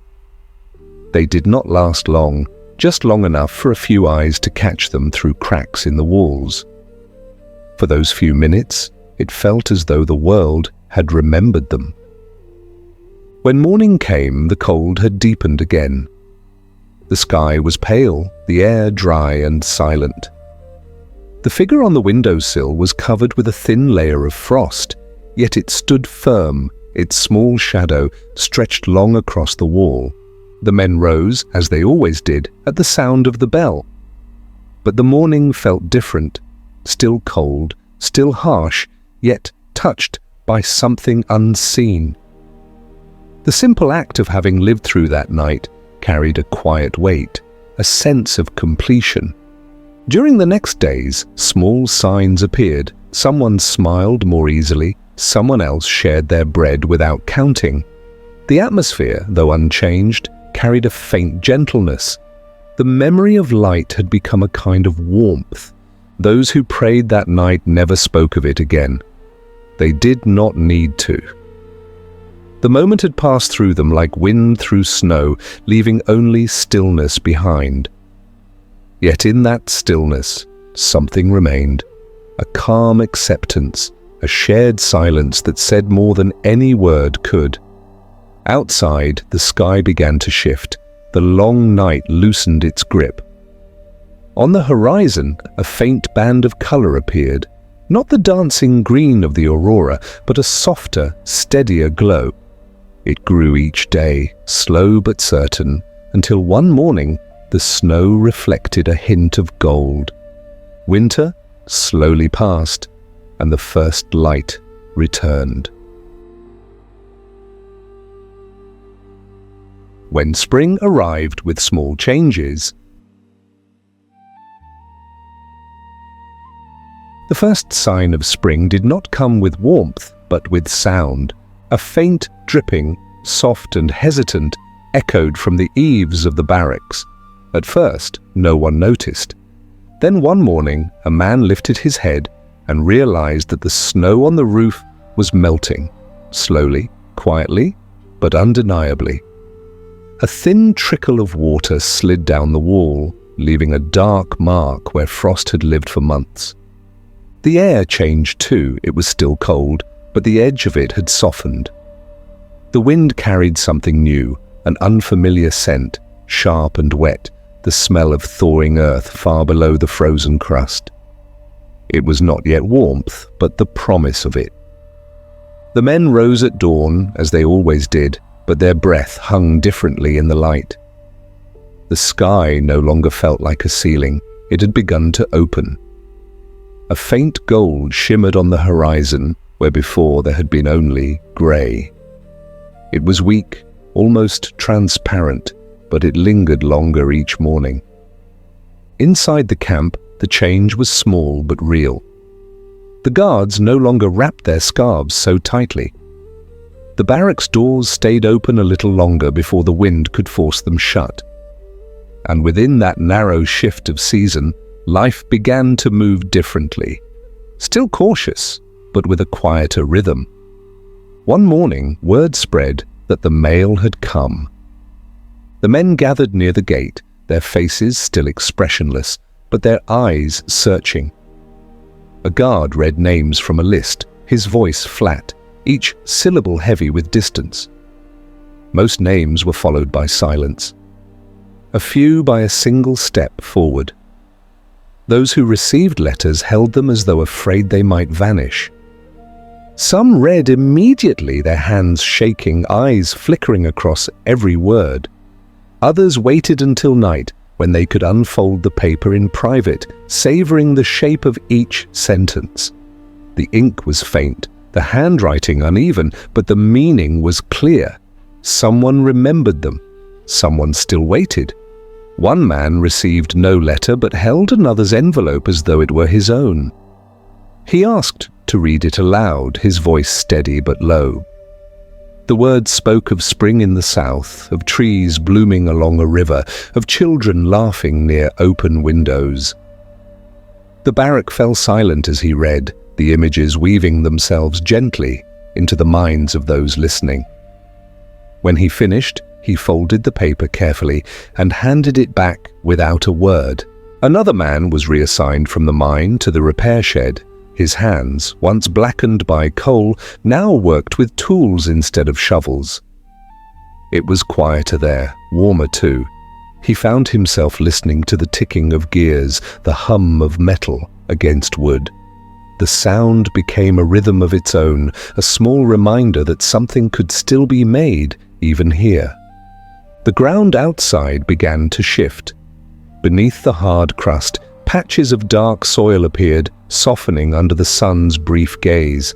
They did not last long, just long enough for a few eyes to catch them through cracks in the walls. For those few minutes, it felt as though the world had remembered them. When morning came, the cold had deepened again. The sky was pale, the air dry and silent. The figure on the windowsill was covered with a thin layer of frost, yet it stood firm, its small shadow stretched long across the wall. The men rose, as they always did, at the sound of the bell. But the morning felt different, still cold, still harsh, yet touched by something unseen. The simple act of having lived through that night carried a quiet weight, a sense of completion. During the next days, small signs appeared. Someone smiled more easily, someone else shared their bread without counting. The atmosphere, though unchanged, carried a faint gentleness. The memory of light had become a kind of warmth. Those who prayed that night never spoke of it again. They did not need to. The moment had passed through them like wind through snow, leaving only stillness behind. Yet in that stillness, something remained. A calm acceptance, a shared silence that said more than any word could. Outside, the sky began to shift. The long night loosened its grip. On the horizon, a faint band of color appeared. Not the dancing green of the aurora, but a softer, steadier glow. It grew each day, slow but certain, until one morning the snow reflected a hint of gold. Winter slowly passed, and the first light returned. When spring arrived with small changes, the first sign of spring did not come with warmth, but with sound. A faint dripping, soft and hesitant, echoed from the eaves of the barracks. At first, no one noticed. Then one morning, a man lifted his head and realized that the snow on the roof was melting, slowly, quietly, but undeniably. A thin trickle of water slid down the wall, leaving a dark mark where frost had lived for months. The air changed too. It was still cold, but the edge of it had softened. The wind carried something new, an unfamiliar scent, sharp and wet, the smell of thawing earth far below the frozen crust. It was not yet warmth, but the promise of it. The men rose at dawn, as they always did, but their breath hung differently in the light. The sky no longer felt like a ceiling. It had begun to open. A faint gold shimmered on the horizon, where before there had been only grey. It was weak, almost transparent, but it lingered longer each morning. Inside the camp, the change was small but real. The guards no longer wrapped their scarves so tightly. The barracks doors stayed open a little longer before the wind could force them shut. And within that narrow shift of season, life began to move differently. Still cautious, but with a quieter rhythm. One morning, word spread that the mail had come. The men gathered near the gate, their faces still expressionless, but their eyes searching. A guard read names from a list, his voice flat, each syllable heavy with distance. Most names were followed by silence. A few by a single step forward. Those who received letters held them as though afraid they might vanish. Some read immediately, their hands shaking, eyes flickering across every word. Others waited until night, when they could unfold the paper in private, savoring the shape of each sentence. The ink was faint, the handwriting uneven, but the meaning was clear. Someone remembered them. Someone still waited. One man received no letter but held another's envelope as though it were his own. He asked to read it aloud, his voice steady but low. The words spoke of spring in the south, of trees blooming along a river, of children laughing near open windows. The barrack fell silent as he read, the images weaving themselves gently into the minds of those listening. When he finished, he folded the paper carefully and handed it back without a word. Another man was reassigned from the mine to the repair shed. His hands, once blackened by coal, now worked with tools instead of shovels. It was quieter there, warmer too. He found himself listening to the ticking of gears, the hum of metal against wood. The sound became a rhythm of its own, a small reminder that something could still be made, even here. The ground outside began to shift. Beneath the hard crust, patches of dark soil appeared, softening under the sun's brief gaze.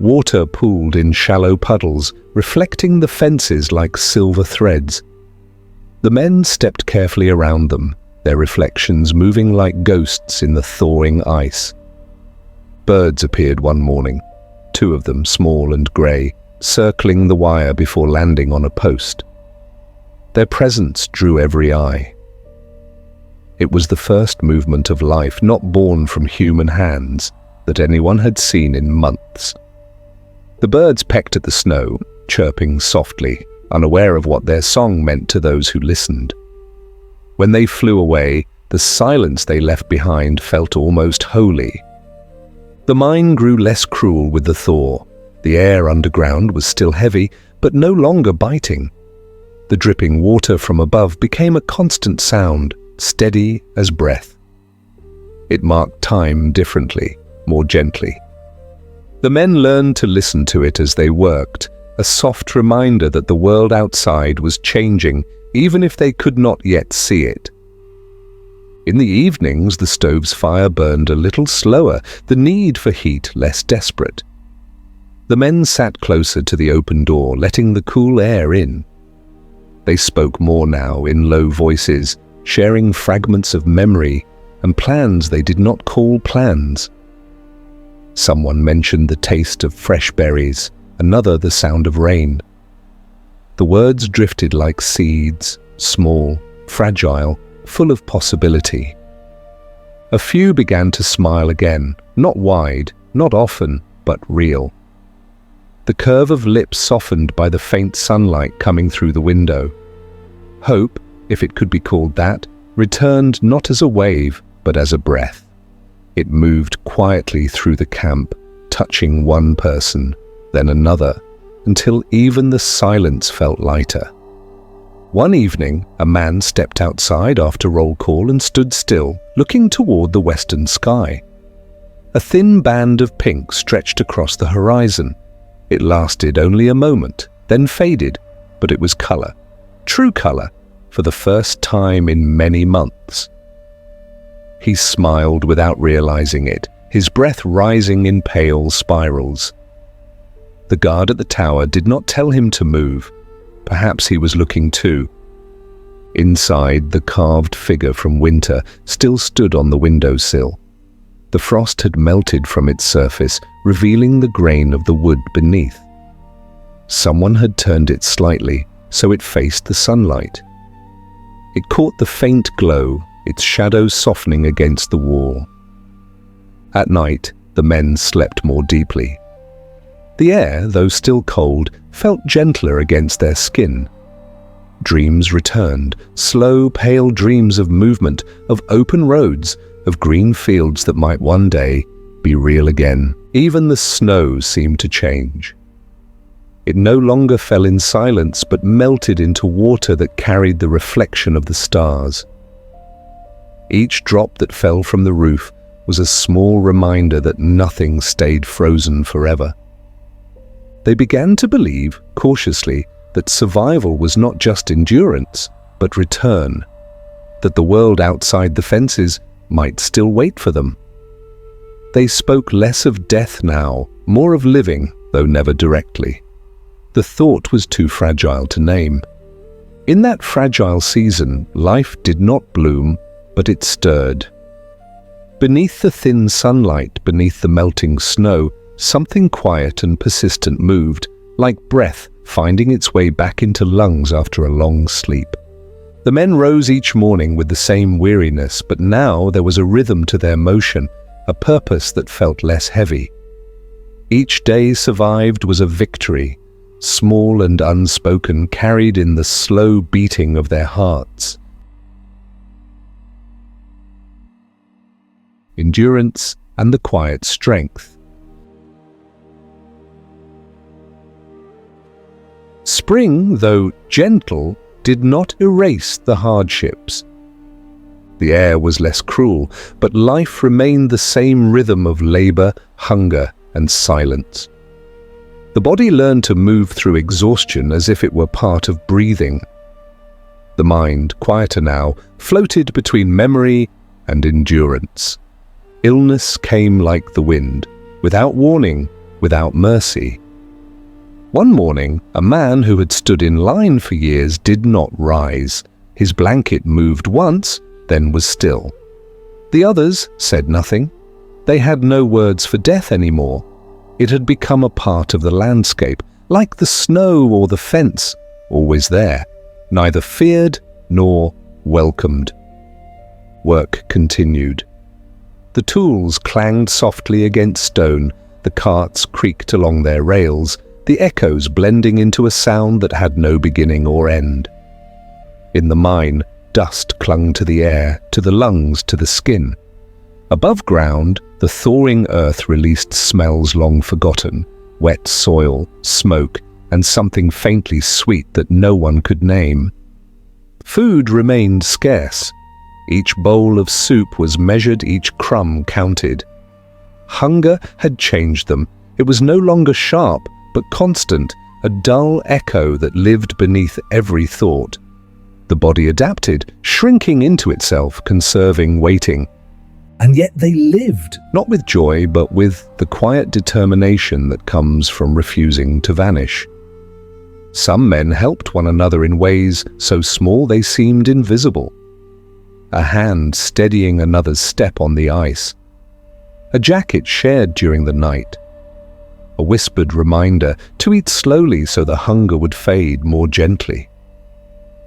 Water pooled in shallow puddles, reflecting the fences like silver threads. The men stepped carefully around them, their reflections moving like ghosts in the thawing ice. Birds appeared one morning, 2 of them small and grey, circling the wire before landing on a post. Their presence drew every eye. It was the first movement of life not born from human hands that anyone had seen in months. The birds pecked at the snow, chirping softly, unaware of what their song meant to those who listened. When they flew away, the silence they left behind felt almost holy. The mine grew less cruel with the thaw. The air underground was still heavy, but no longer biting. The dripping water from above became a constant sound, steady as breath. It marked time differently, more gently. The men learned to listen to it as they worked, a soft reminder that the world outside was changing, even if they could not yet see it. In the evenings, the stove's fire burned a little slower, the need for heat less desperate. The men sat closer to the open door, letting the cool air in. They spoke more now in low voices, sharing fragments of memory and plans they did not call plans. Someone mentioned the taste of fresh berries, another the sound of rain. The words drifted like seeds, small, fragile, full of possibility. A few began to smile again, not wide, not often, but real. The curve of lips softened by the faint sunlight coming through the window. Hope, if it could be called that, returned not as a wave, but as a breath. It moved quietly through the camp, touching one person, then another, until even the silence felt lighter. One evening, a man stepped outside after roll call and stood still, looking toward the western sky. A thin band of pink stretched across the horizon. It lasted only a moment, then faded, but it was color, true color, for the first time in many months. He smiled without realizing it, his breath rising in pale spirals. The guard at the tower did not tell him to move. Perhaps he was looking too. Inside, the carved figure from winter still stood on the windowsill. The frost had melted from its surface, revealing the grain of the wood beneath. Someone had turned it slightly, so it faced the sunlight. It caught the faint glow, its shadow softening against the wall. At night, the men slept more deeply. The air, though still cold, felt gentler against their skin. Dreams returned, slow, pale dreams of movement, of open roads, of green fields that might one day be real again. Even the snow seemed to change. It no longer fell in silence, but melted into water that carried the reflection of the stars. Each drop that fell from the roof was a small reminder that nothing stayed frozen forever. They began to believe, cautiously, that survival was not just endurance, but return, that the world outside the fences might still wait for them. They spoke less of death now, more of living, though never directly. The thought was too fragile to name. In that fragile season, life did not bloom, but it stirred. Beneath the thin sunlight, beneath the melting snow, something quiet and persistent moved, like breath finding its way back into lungs after a long sleep. The men rose each morning with the same weariness, but now there was a rhythm to their motion, a purpose that felt less heavy. Each day survived was a victory, small and unspoken, carried in the slow beating of their hearts. Endurance and the quiet strength. Spring, though gentle, did not erase the hardships. The air was less cruel, but life remained the same rhythm of labor, hunger, and silence. The body learned to move through exhaustion as if it were part of breathing. The mind, quieter now, floated between memory and endurance. Illness came like the wind, without warning, without mercy. One morning, a man who had stood in line for years did not rise. His blanket moved once, then was still. The others said nothing. They had no words for death anymore. It had become a part of the landscape, like the snow or the fence, always there, neither feared nor welcomed. Work continued. The tools clanged softly against stone, the carts creaked along their rails, the echoes blending into a sound that had no beginning or end. In the mine, dust clung to the air, to the lungs, to the skin. Above ground, the thawing earth released smells long forgotten, wet soil, smoke, and something faintly sweet that no one could name. Food remained scarce. Each bowl of soup was measured, each crumb counted. Hunger had changed them. It was no longer sharp, but constant, a dull echo that lived beneath every thought. The body adapted, shrinking into itself, conserving, waiting. And yet they lived. Not with joy, but with the quiet determination that comes from refusing to vanish. Some men helped one another in ways so small they seemed invisible. A hand steadying another's step on the ice. A jacket shared during the night. A whispered reminder to eat slowly so the hunger would fade more gently.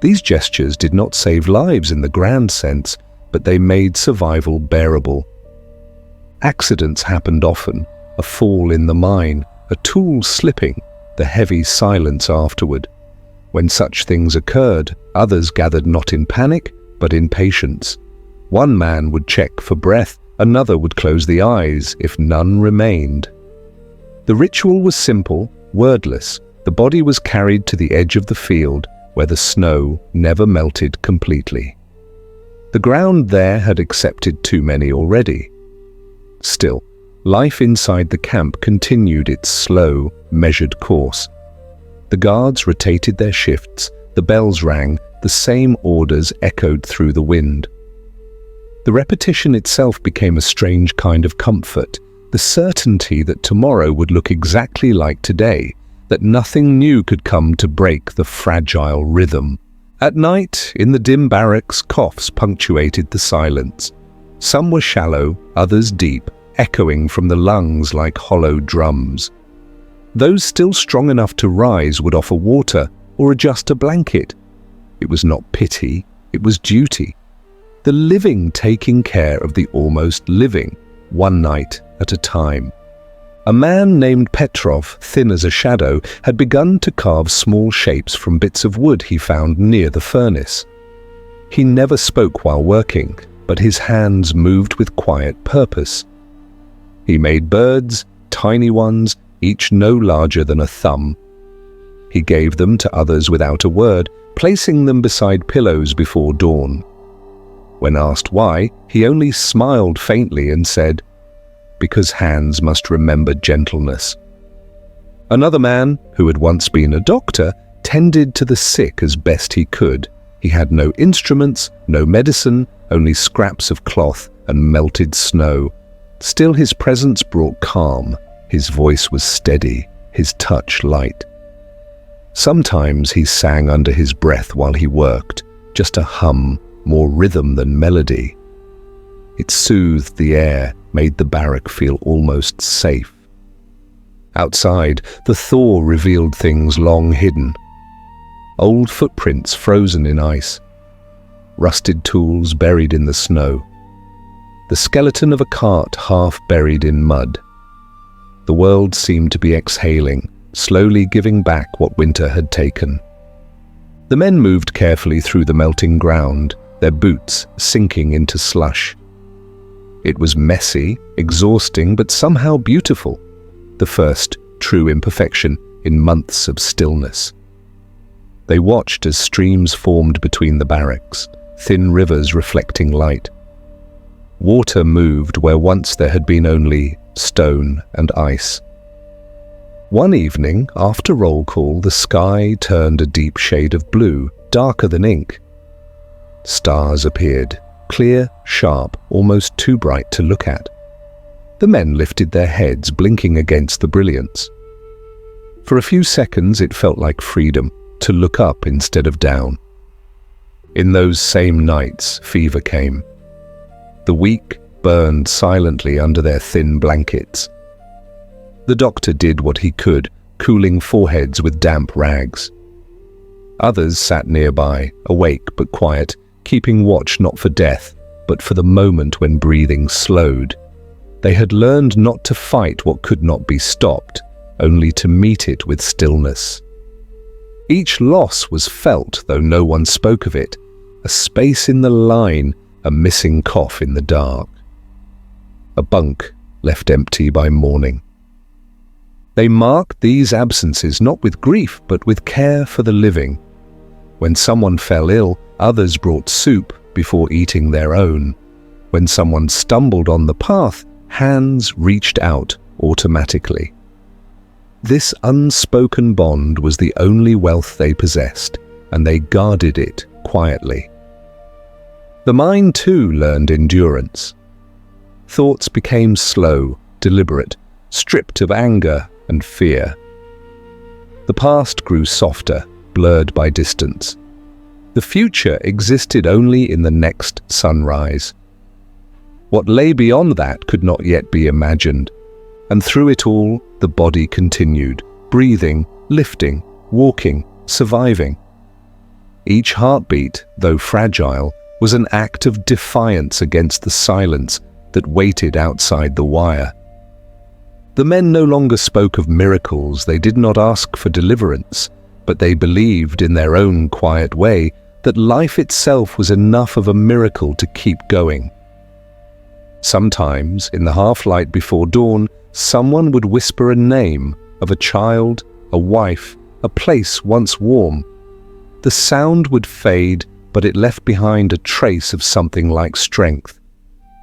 These gestures did not save lives in the grand sense, but they made survival bearable. Accidents happened often, a fall in the mine, a tool slipping, the heavy silence afterward. When such things occurred, others gathered not in panic, but in patience. One man would check for breath, another would close the eyes if none remained. The ritual was simple, wordless. The body was carried to the edge of the field, where the snow never melted completely. The ground there had accepted too many already. Still, life inside the camp continued its slow, measured course. The guards rotated their shifts, the bells rang, the same orders echoed through the wind. The repetition itself became a strange kind of comfort, the certainty that tomorrow would look exactly like today, that nothing new could come to break the fragile rhythm. At night, in the dim barracks, coughs punctuated the silence. Some were shallow, others deep, echoing from the lungs like hollow drums. Those still strong enough to rise would offer water or adjust a blanket. It was not pity, it was duty. The living taking care of the almost living, one night at a time. A man named Petrov, thin as a shadow, had begun to carve small shapes from bits of wood he found near the furnace. He never spoke while working, but his hands moved with quiet purpose. He made birds, tiny ones, each no larger than a thumb. He gave them to others without a word, placing them beside pillows before dawn. When asked why, he only smiled faintly and said, "Because hands must remember gentleness." Another man, who had once been a doctor, tended to the sick as best he could. He had no instruments, no medicine, only scraps of cloth and melted snow. Still his presence brought calm. His voice was steady, his touch light. Sometimes he sang under his breath while he worked, just a hum, more rhythm than melody. It soothed the air, made the barrack feel almost safe. Outside, the thaw revealed things long hidden. Old footprints frozen in ice. Rusted tools buried in the snow. The skeleton of a cart half buried in mud. The world seemed to be exhaling, slowly giving back what winter had taken. The men moved carefully through the melting ground, their boots sinking into slush. It was messy, exhausting, but somehow beautiful, the first true imperfection in months of stillness. They watched as streams formed between the barracks, thin rivers reflecting light. Water moved where once there had been only stone and ice. One evening, after roll call, the sky turned a deep shade of blue, darker than ink. Stars appeared, clear, sharp, almost too bright to look at. The men lifted their heads, blinking against the brilliance. For a few seconds it felt like freedom, to look up instead of down. In those same nights, fever came. The weak burned silently under their thin blankets. The doctor did what he could, cooling foreheads with damp rags. Others sat nearby, awake but quiet, keeping watch not for death, but for the moment when breathing slowed. They had learned not to fight what could not be stopped, only to meet it with stillness. Each loss was felt, though no one spoke of it, a space in the line, a missing cough in the dark. A bunk left empty by morning. They marked these absences not with grief, but with care for the living. When someone fell ill, others brought soup before eating their own. When someone stumbled on the path, hands reached out automatically. This unspoken bond was the only wealth they possessed, and they guarded it quietly. The mind too learned endurance. Thoughts became slow, deliberate, stripped of anger and fear. The past grew softer, blurred by distance. The future existed only in the next sunrise. What lay beyond that could not yet be imagined, and through it all, the body continued, breathing, lifting, walking, surviving. Each heartbeat, though fragile, was an act of defiance against the silence that waited outside the wire. The men no longer spoke of miracles, they did not ask for deliverance, but they believed in their own quiet way that life itself was enough of a miracle to keep going. Sometimes, in the half-light before dawn, someone would whisper a name of a child, a wife, a place once warm. The sound would fade, but it left behind a trace of something like strength.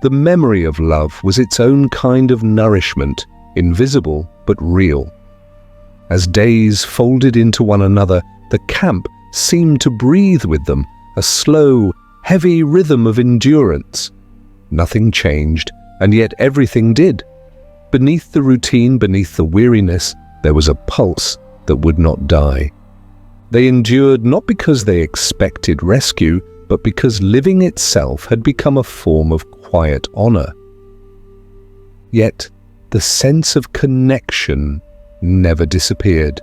The memory of love was its own kind of nourishment, invisible but real. As days folded into one another, the camp seemed to breathe with them, a slow, heavy rhythm of endurance. Nothing changed, and yet everything did. Beneath the routine, beneath the weariness, there was a pulse that would not die. They endured not because they expected rescue, but because living itself had become a form of quiet honor. Yet, the sense of connection never disappeared.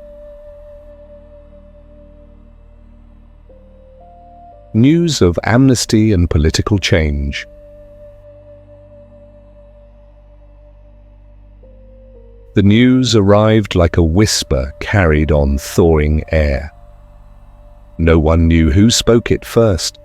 News of amnesty and political change. The news arrived like a whisper carried on thawing air. No one knew who spoke it first.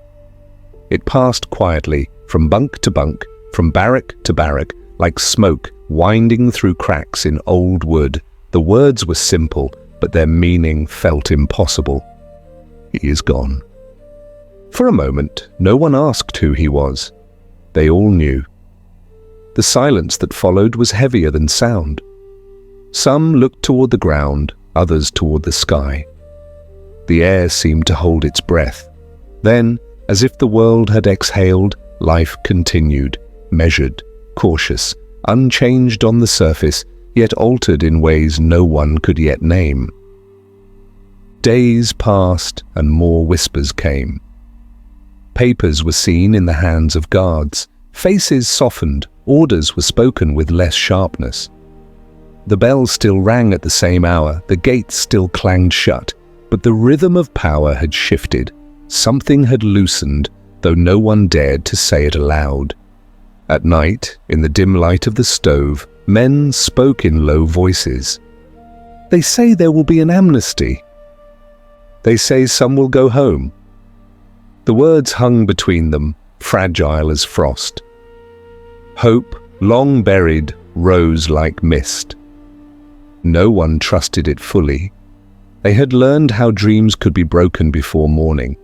It passed quietly, from bunk to bunk, from barrack to barrack, like smoke winding through cracks in old wood. The words were simple, but their meaning felt impossible. He is gone. For a moment, no one asked who he was. They all knew. The silence that followed was heavier than sound. Some looked toward the ground, others toward the sky. The air seemed to hold its breath. Then, as if the world had exhaled, life continued, measured, cautious, unchanged on the surface, yet altered in ways no one could yet name. Days passed and more whispers came. Papers were seen in the hands of guards. Faces softened, orders were spoken with less sharpness. The bells still rang at the same hour, the gates still clanged shut, but the rhythm of power had shifted. Something had loosened, though no one dared to say it aloud. At night, in the dim light of the stove, men spoke in low voices. They say there will be an amnesty. They say some will go home. The words hung between them, fragile as frost. Hope, long buried, rose like mist. No one trusted it fully. They had learned how dreams could be broken before morning,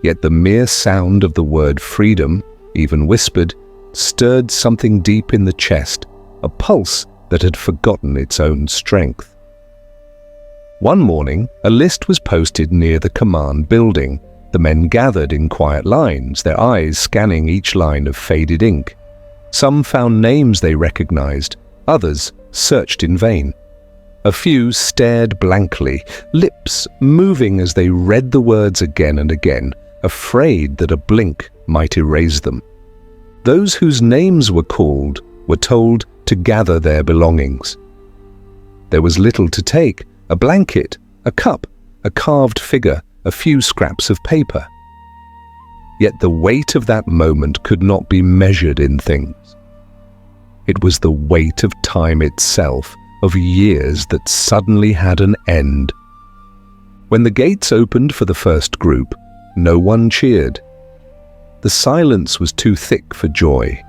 yet the mere sound of the word freedom, even whispered, stirred something deep in the chest, a pulse that had forgotten its own strength. One morning, a list was posted near the command building. The men gathered in quiet lines, their eyes scanning each line of faded ink. Some found names they recognized, others searched in vain. A few stared blankly, lips moving as they read the words again and again, afraid that a blink might erase them. Those whose names were called were told to gather their belongings. There was little to take: a blanket, a cup, a carved figure, a few scraps of paper. Yet the weight of that moment could not be measured in things. It was the weight of time itself, of years that suddenly had an end. When the gates opened for the first group, no one cheered. The silence was too thick for joy.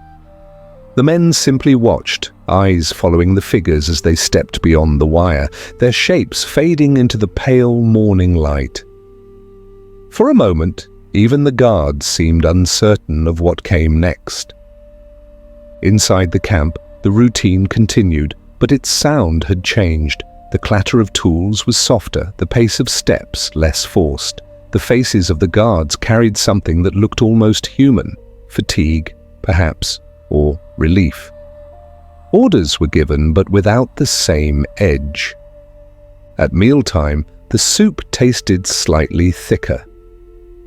The men simply watched, eyes following the figures as they stepped beyond the wire, their shapes fading into the pale morning light. For a moment, even the guards seemed uncertain of what came next. Inside the camp, the routine continued, but its sound had changed. The clatter of tools was softer, the pace of steps less forced. The faces of the guards carried something that looked almost human: fatigue, perhaps, or relief. Orders were given, but without the same edge. At mealtime, the soup tasted slightly thicker.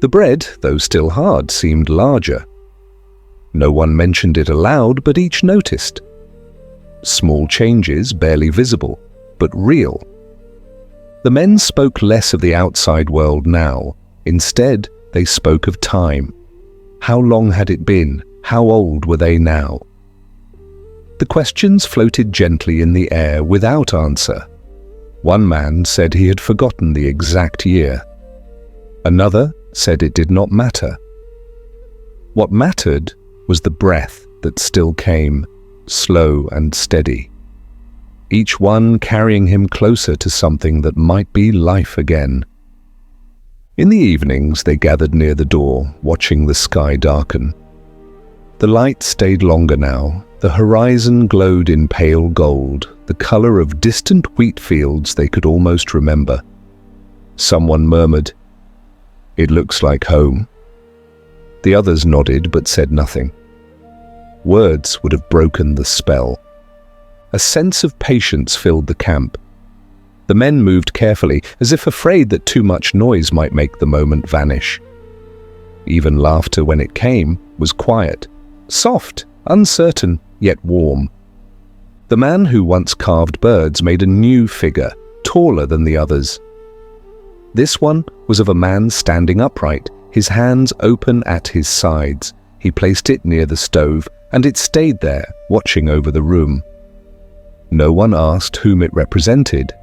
The bread, though still hard, seemed larger. No one mentioned it aloud, but each noticed. Small changes, barely visible, but real. The men spoke less of the outside world now. Instead, they spoke of time. How long had it been? How old were they now? The questions floated gently in the air without answer. One man said he had forgotten the exact year. Another said it did not matter. What mattered was the breath that still came, slow and steady. Each one carrying him closer to something that might be life again. In the evenings, they gathered near the door, watching the sky darken. The light stayed longer now. The horizon glowed in pale gold, the color of distant wheat fields they could almost remember. Someone murmured, "It looks like home." The others nodded but said nothing. Words would have broken the spell. A sense of patience filled the camp. The men moved carefully, as if afraid that too much noise might make the moment vanish. Even laughter, when it came, was quiet, soft, uncertain, yet warm. The man who once carved birds made a new figure, taller than the others. This one was of a man standing upright, his hands open at his sides. He placed it near the stove, and it stayed there, watching over the room. No one asked whom it represented.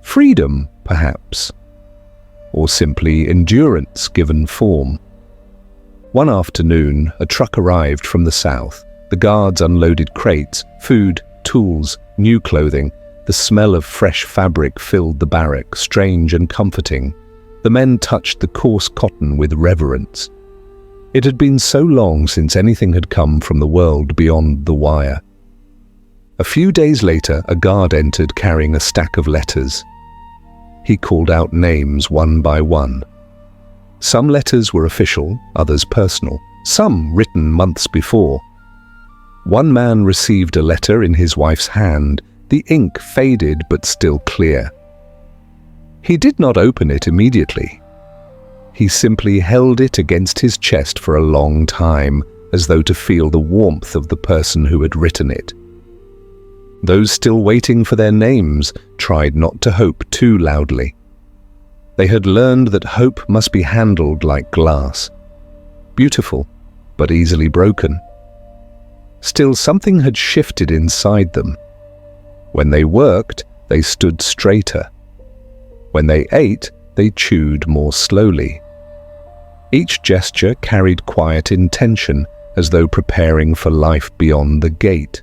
Freedom, perhaps, or simply endurance given form. One afternoon, a truck arrived from the south. The guards unloaded crates, food, tools, new clothing. The smell of fresh fabric filled the barrack, strange and comforting. The men touched the coarse cotton with reverence. It had been so long since anything had come from the world beyond the wire. A few days later, a guard entered carrying a stack of letters. He called out names one by one. Some letters were official, others personal, some written months before. One man received a letter in his wife's hand, the ink faded but still clear. He did not open it immediately. He simply held it against his chest for a long time, as though to feel the warmth of the person who had written it. Those still waiting for their names tried not to hope too loudly. They had learned that hope must be handled like glass. Beautiful, but easily broken. Still, something had shifted inside them. When they worked, they stood straighter. When they ate, they chewed more slowly. Each gesture carried quiet intention, as though preparing for life beyond the gate.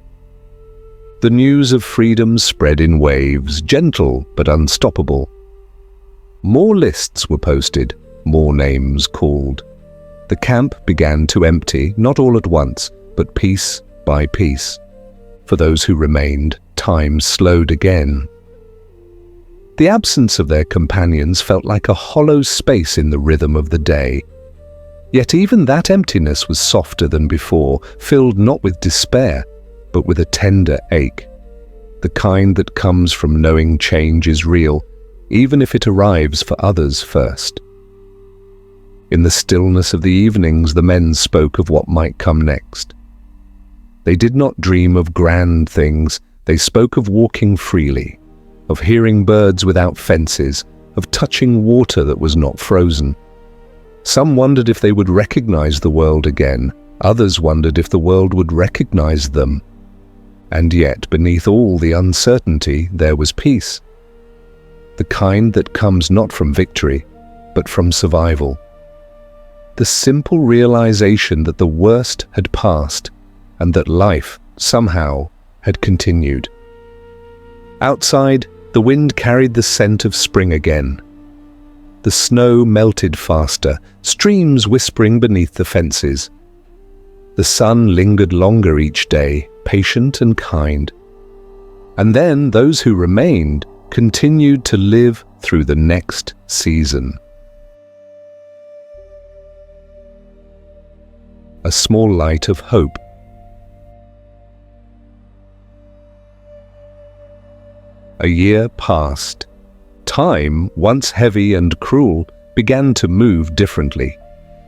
The news of freedom spread in waves, gentle but unstoppable. More lists were posted, more names called. The camp began to empty, not all at once, but piece by piece. For those who remained, time slowed again. The absence of their companions felt like a hollow space in the rhythm of the day. Yet even that emptiness was softer than before, filled not with despair, but with a tender ache, the kind that comes from knowing change is real, even if it arrives for others first. In the stillness of the evenings, the men spoke of what might come next. They did not dream of grand things. They spoke of walking freely, of hearing birds without fences, of touching water that was not frozen. Some wondered if they would recognize the world again. Others wondered if the world would recognize them. And yet, beneath all the uncertainty, there was peace. The kind that comes not from victory, but from survival. The simple realization that the worst had passed and that life, somehow, had continued. Outside, the wind carried the scent of spring again. The snow melted faster, streams whispering beneath the fences. The sun lingered longer each day, patient and kind. And then those who remained continued to live through the next season. A small light of hope. A year passed. Time, once heavy and cruel, began to move differently.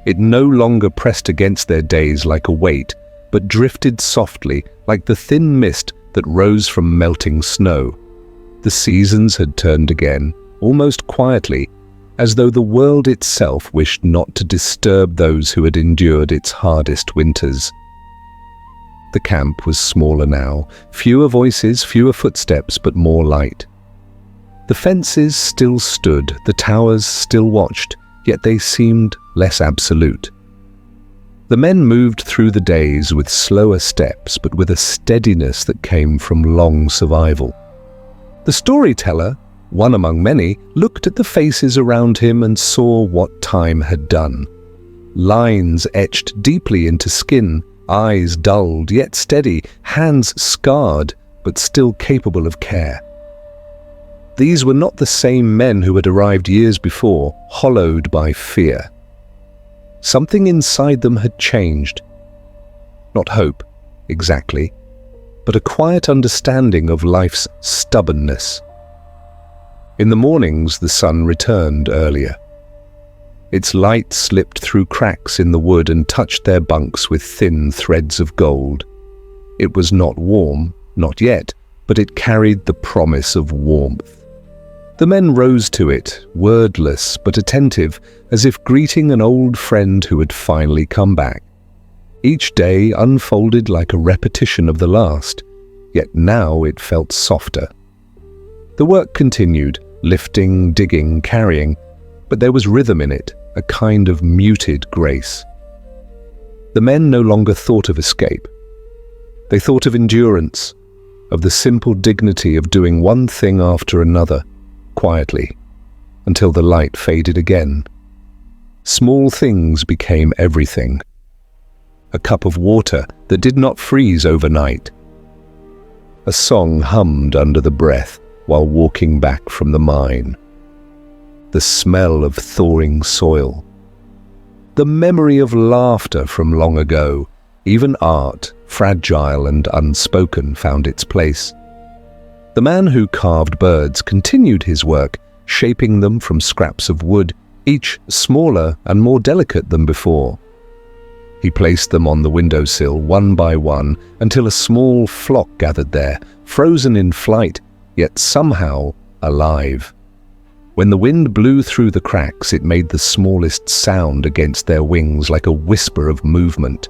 It no longer pressed against their days like a weight, but drifted softly like the thin mist that rose from melting snow. The seasons had turned again, almost quietly, as though the world itself wished not to disturb those who had endured its hardest winters. The camp was smaller now, fewer voices, fewer footsteps, but more light. The fences still stood, the towers still watched, yet they seemed less absolute. The men moved through the days with slower steps, but with a steadiness that came from long survival. The storyteller, one among many, looked at the faces around him and saw what time had done. Lines etched deeply into skin, eyes dulled yet steady, hands scarred but still capable of care. These were not the same men who had arrived years before, hollowed by fear. Something inside them had changed. Not hope, exactly, but a quiet understanding of life's stubbornness. In the mornings, the sun returned earlier. Its light slipped through cracks in the wood and touched their bunks with thin threads of gold. It was not warm, not yet, but it carried the promise of warmth. The men rose to it, wordless but attentive, as if greeting an old friend who had finally come back. Each day unfolded like a repetition of the last, yet now it felt softer. The work continued, lifting, digging, carrying, but there was rhythm in it, a kind of muted grace. The men no longer thought of escape. They thought of endurance, of the simple dignity of doing one thing after another, quietly, until the light faded again. Small things became everything. A cup of water that did not freeze overnight. A song hummed under the breath while walking back from the mine. The smell of thawing soil. The memory of laughter from long ago. Even art, fragile and unspoken, found its place. The man who carved birds continued his work, shaping them from scraps of wood, each smaller and more delicate than before. He placed them on the windowsill one by one until a small flock gathered there, frozen in flight, yet somehow alive. When the wind blew through the cracks, it made the smallest sound against their wings like a whisper of movement.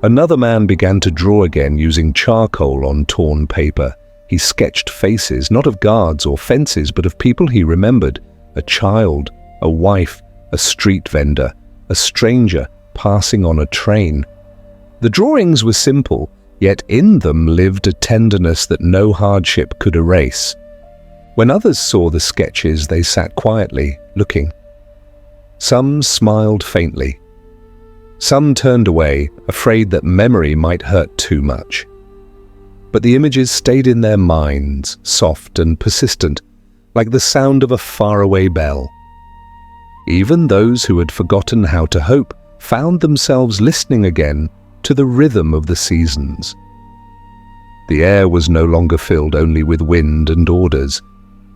Another man began to draw again using charcoal on torn paper. He sketched faces, not of guards or fences, but of people he remembered. A child, a wife, a street vendor, a stranger passing on a train. The drawings were simple, yet in them lived a tenderness that no hardship could erase. When others saw the sketches, they sat quietly, looking. Some smiled faintly. Some turned away, afraid that memory might hurt too much. But the images stayed in their minds, soft and persistent, like the sound of a faraway bell. Even those who had forgotten how to hope found themselves listening again to the rhythm of the seasons. The air was no longer filled only with wind and orders.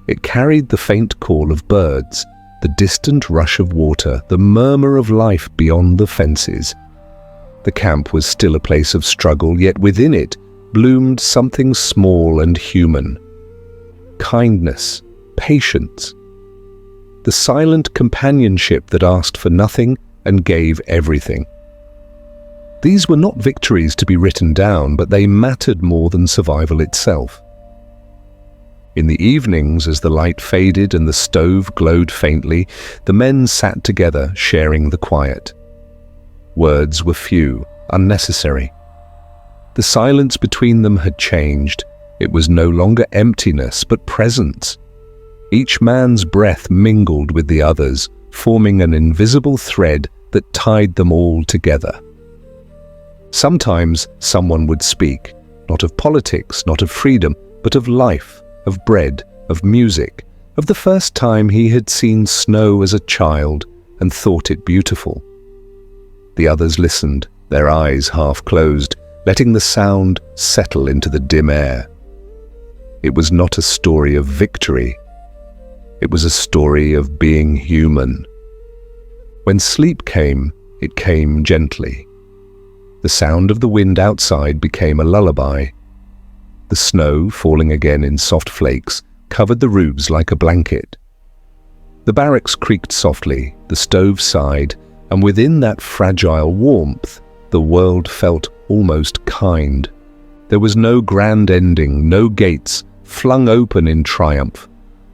It carried the faint call of birds, the distant rush of water, the murmur of life beyond the fences. The camp was still a place of struggle, yet within it bloomed something small and human. Kindness, patience, the silent companionship that asked for nothing and gave everything. These were not victories to be written down, but they mattered more than survival itself. In the evenings, as the light faded and the stove glowed faintly, the men sat together, sharing the quiet. Words were few, unnecessary. The silence between them had changed. It was no longer emptiness, but presence. Each man's breath mingled with the others, forming an invisible thread that tied them all together. Sometimes someone would speak, not of politics, not of freedom, but of life, of bread, of music, of the first time he had seen snow as a child and thought it beautiful. The others listened, their eyes half closed, letting the sound settle into the dim air. It was not a story of victory. It was a story of being human. When sleep came, it came gently. The sound of the wind outside became a lullaby. The snow, falling again in soft flakes, covered the roofs like a blanket. The barracks creaked softly, the stove sighed, and within that fragile warmth, the world felt almost kind. There was no grand ending, no gates flung open in triumph,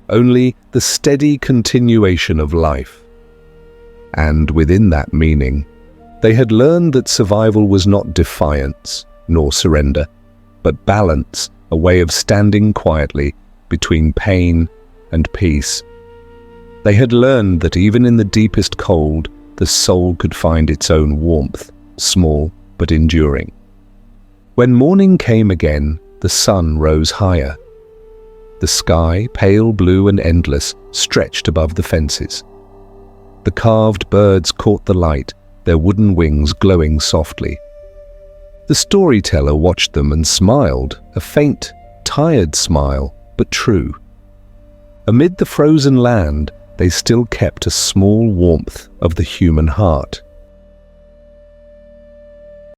only the steady continuation of life. And within that meaning, they had learned that survival was not defiance nor surrender, but balance, a way of standing quietly between pain and peace. They had learned that even in the deepest cold, the soul could find its own warmth, small but enduring. When morning came again, the sun rose higher. The sky, pale blue and endless, stretched above the fences. The carved birds caught the light, their wooden wings glowing softly. The storyteller watched them and smiled, a faint, tired smile, but true. Amid the frozen land, they still kept a small warmth of the human heart.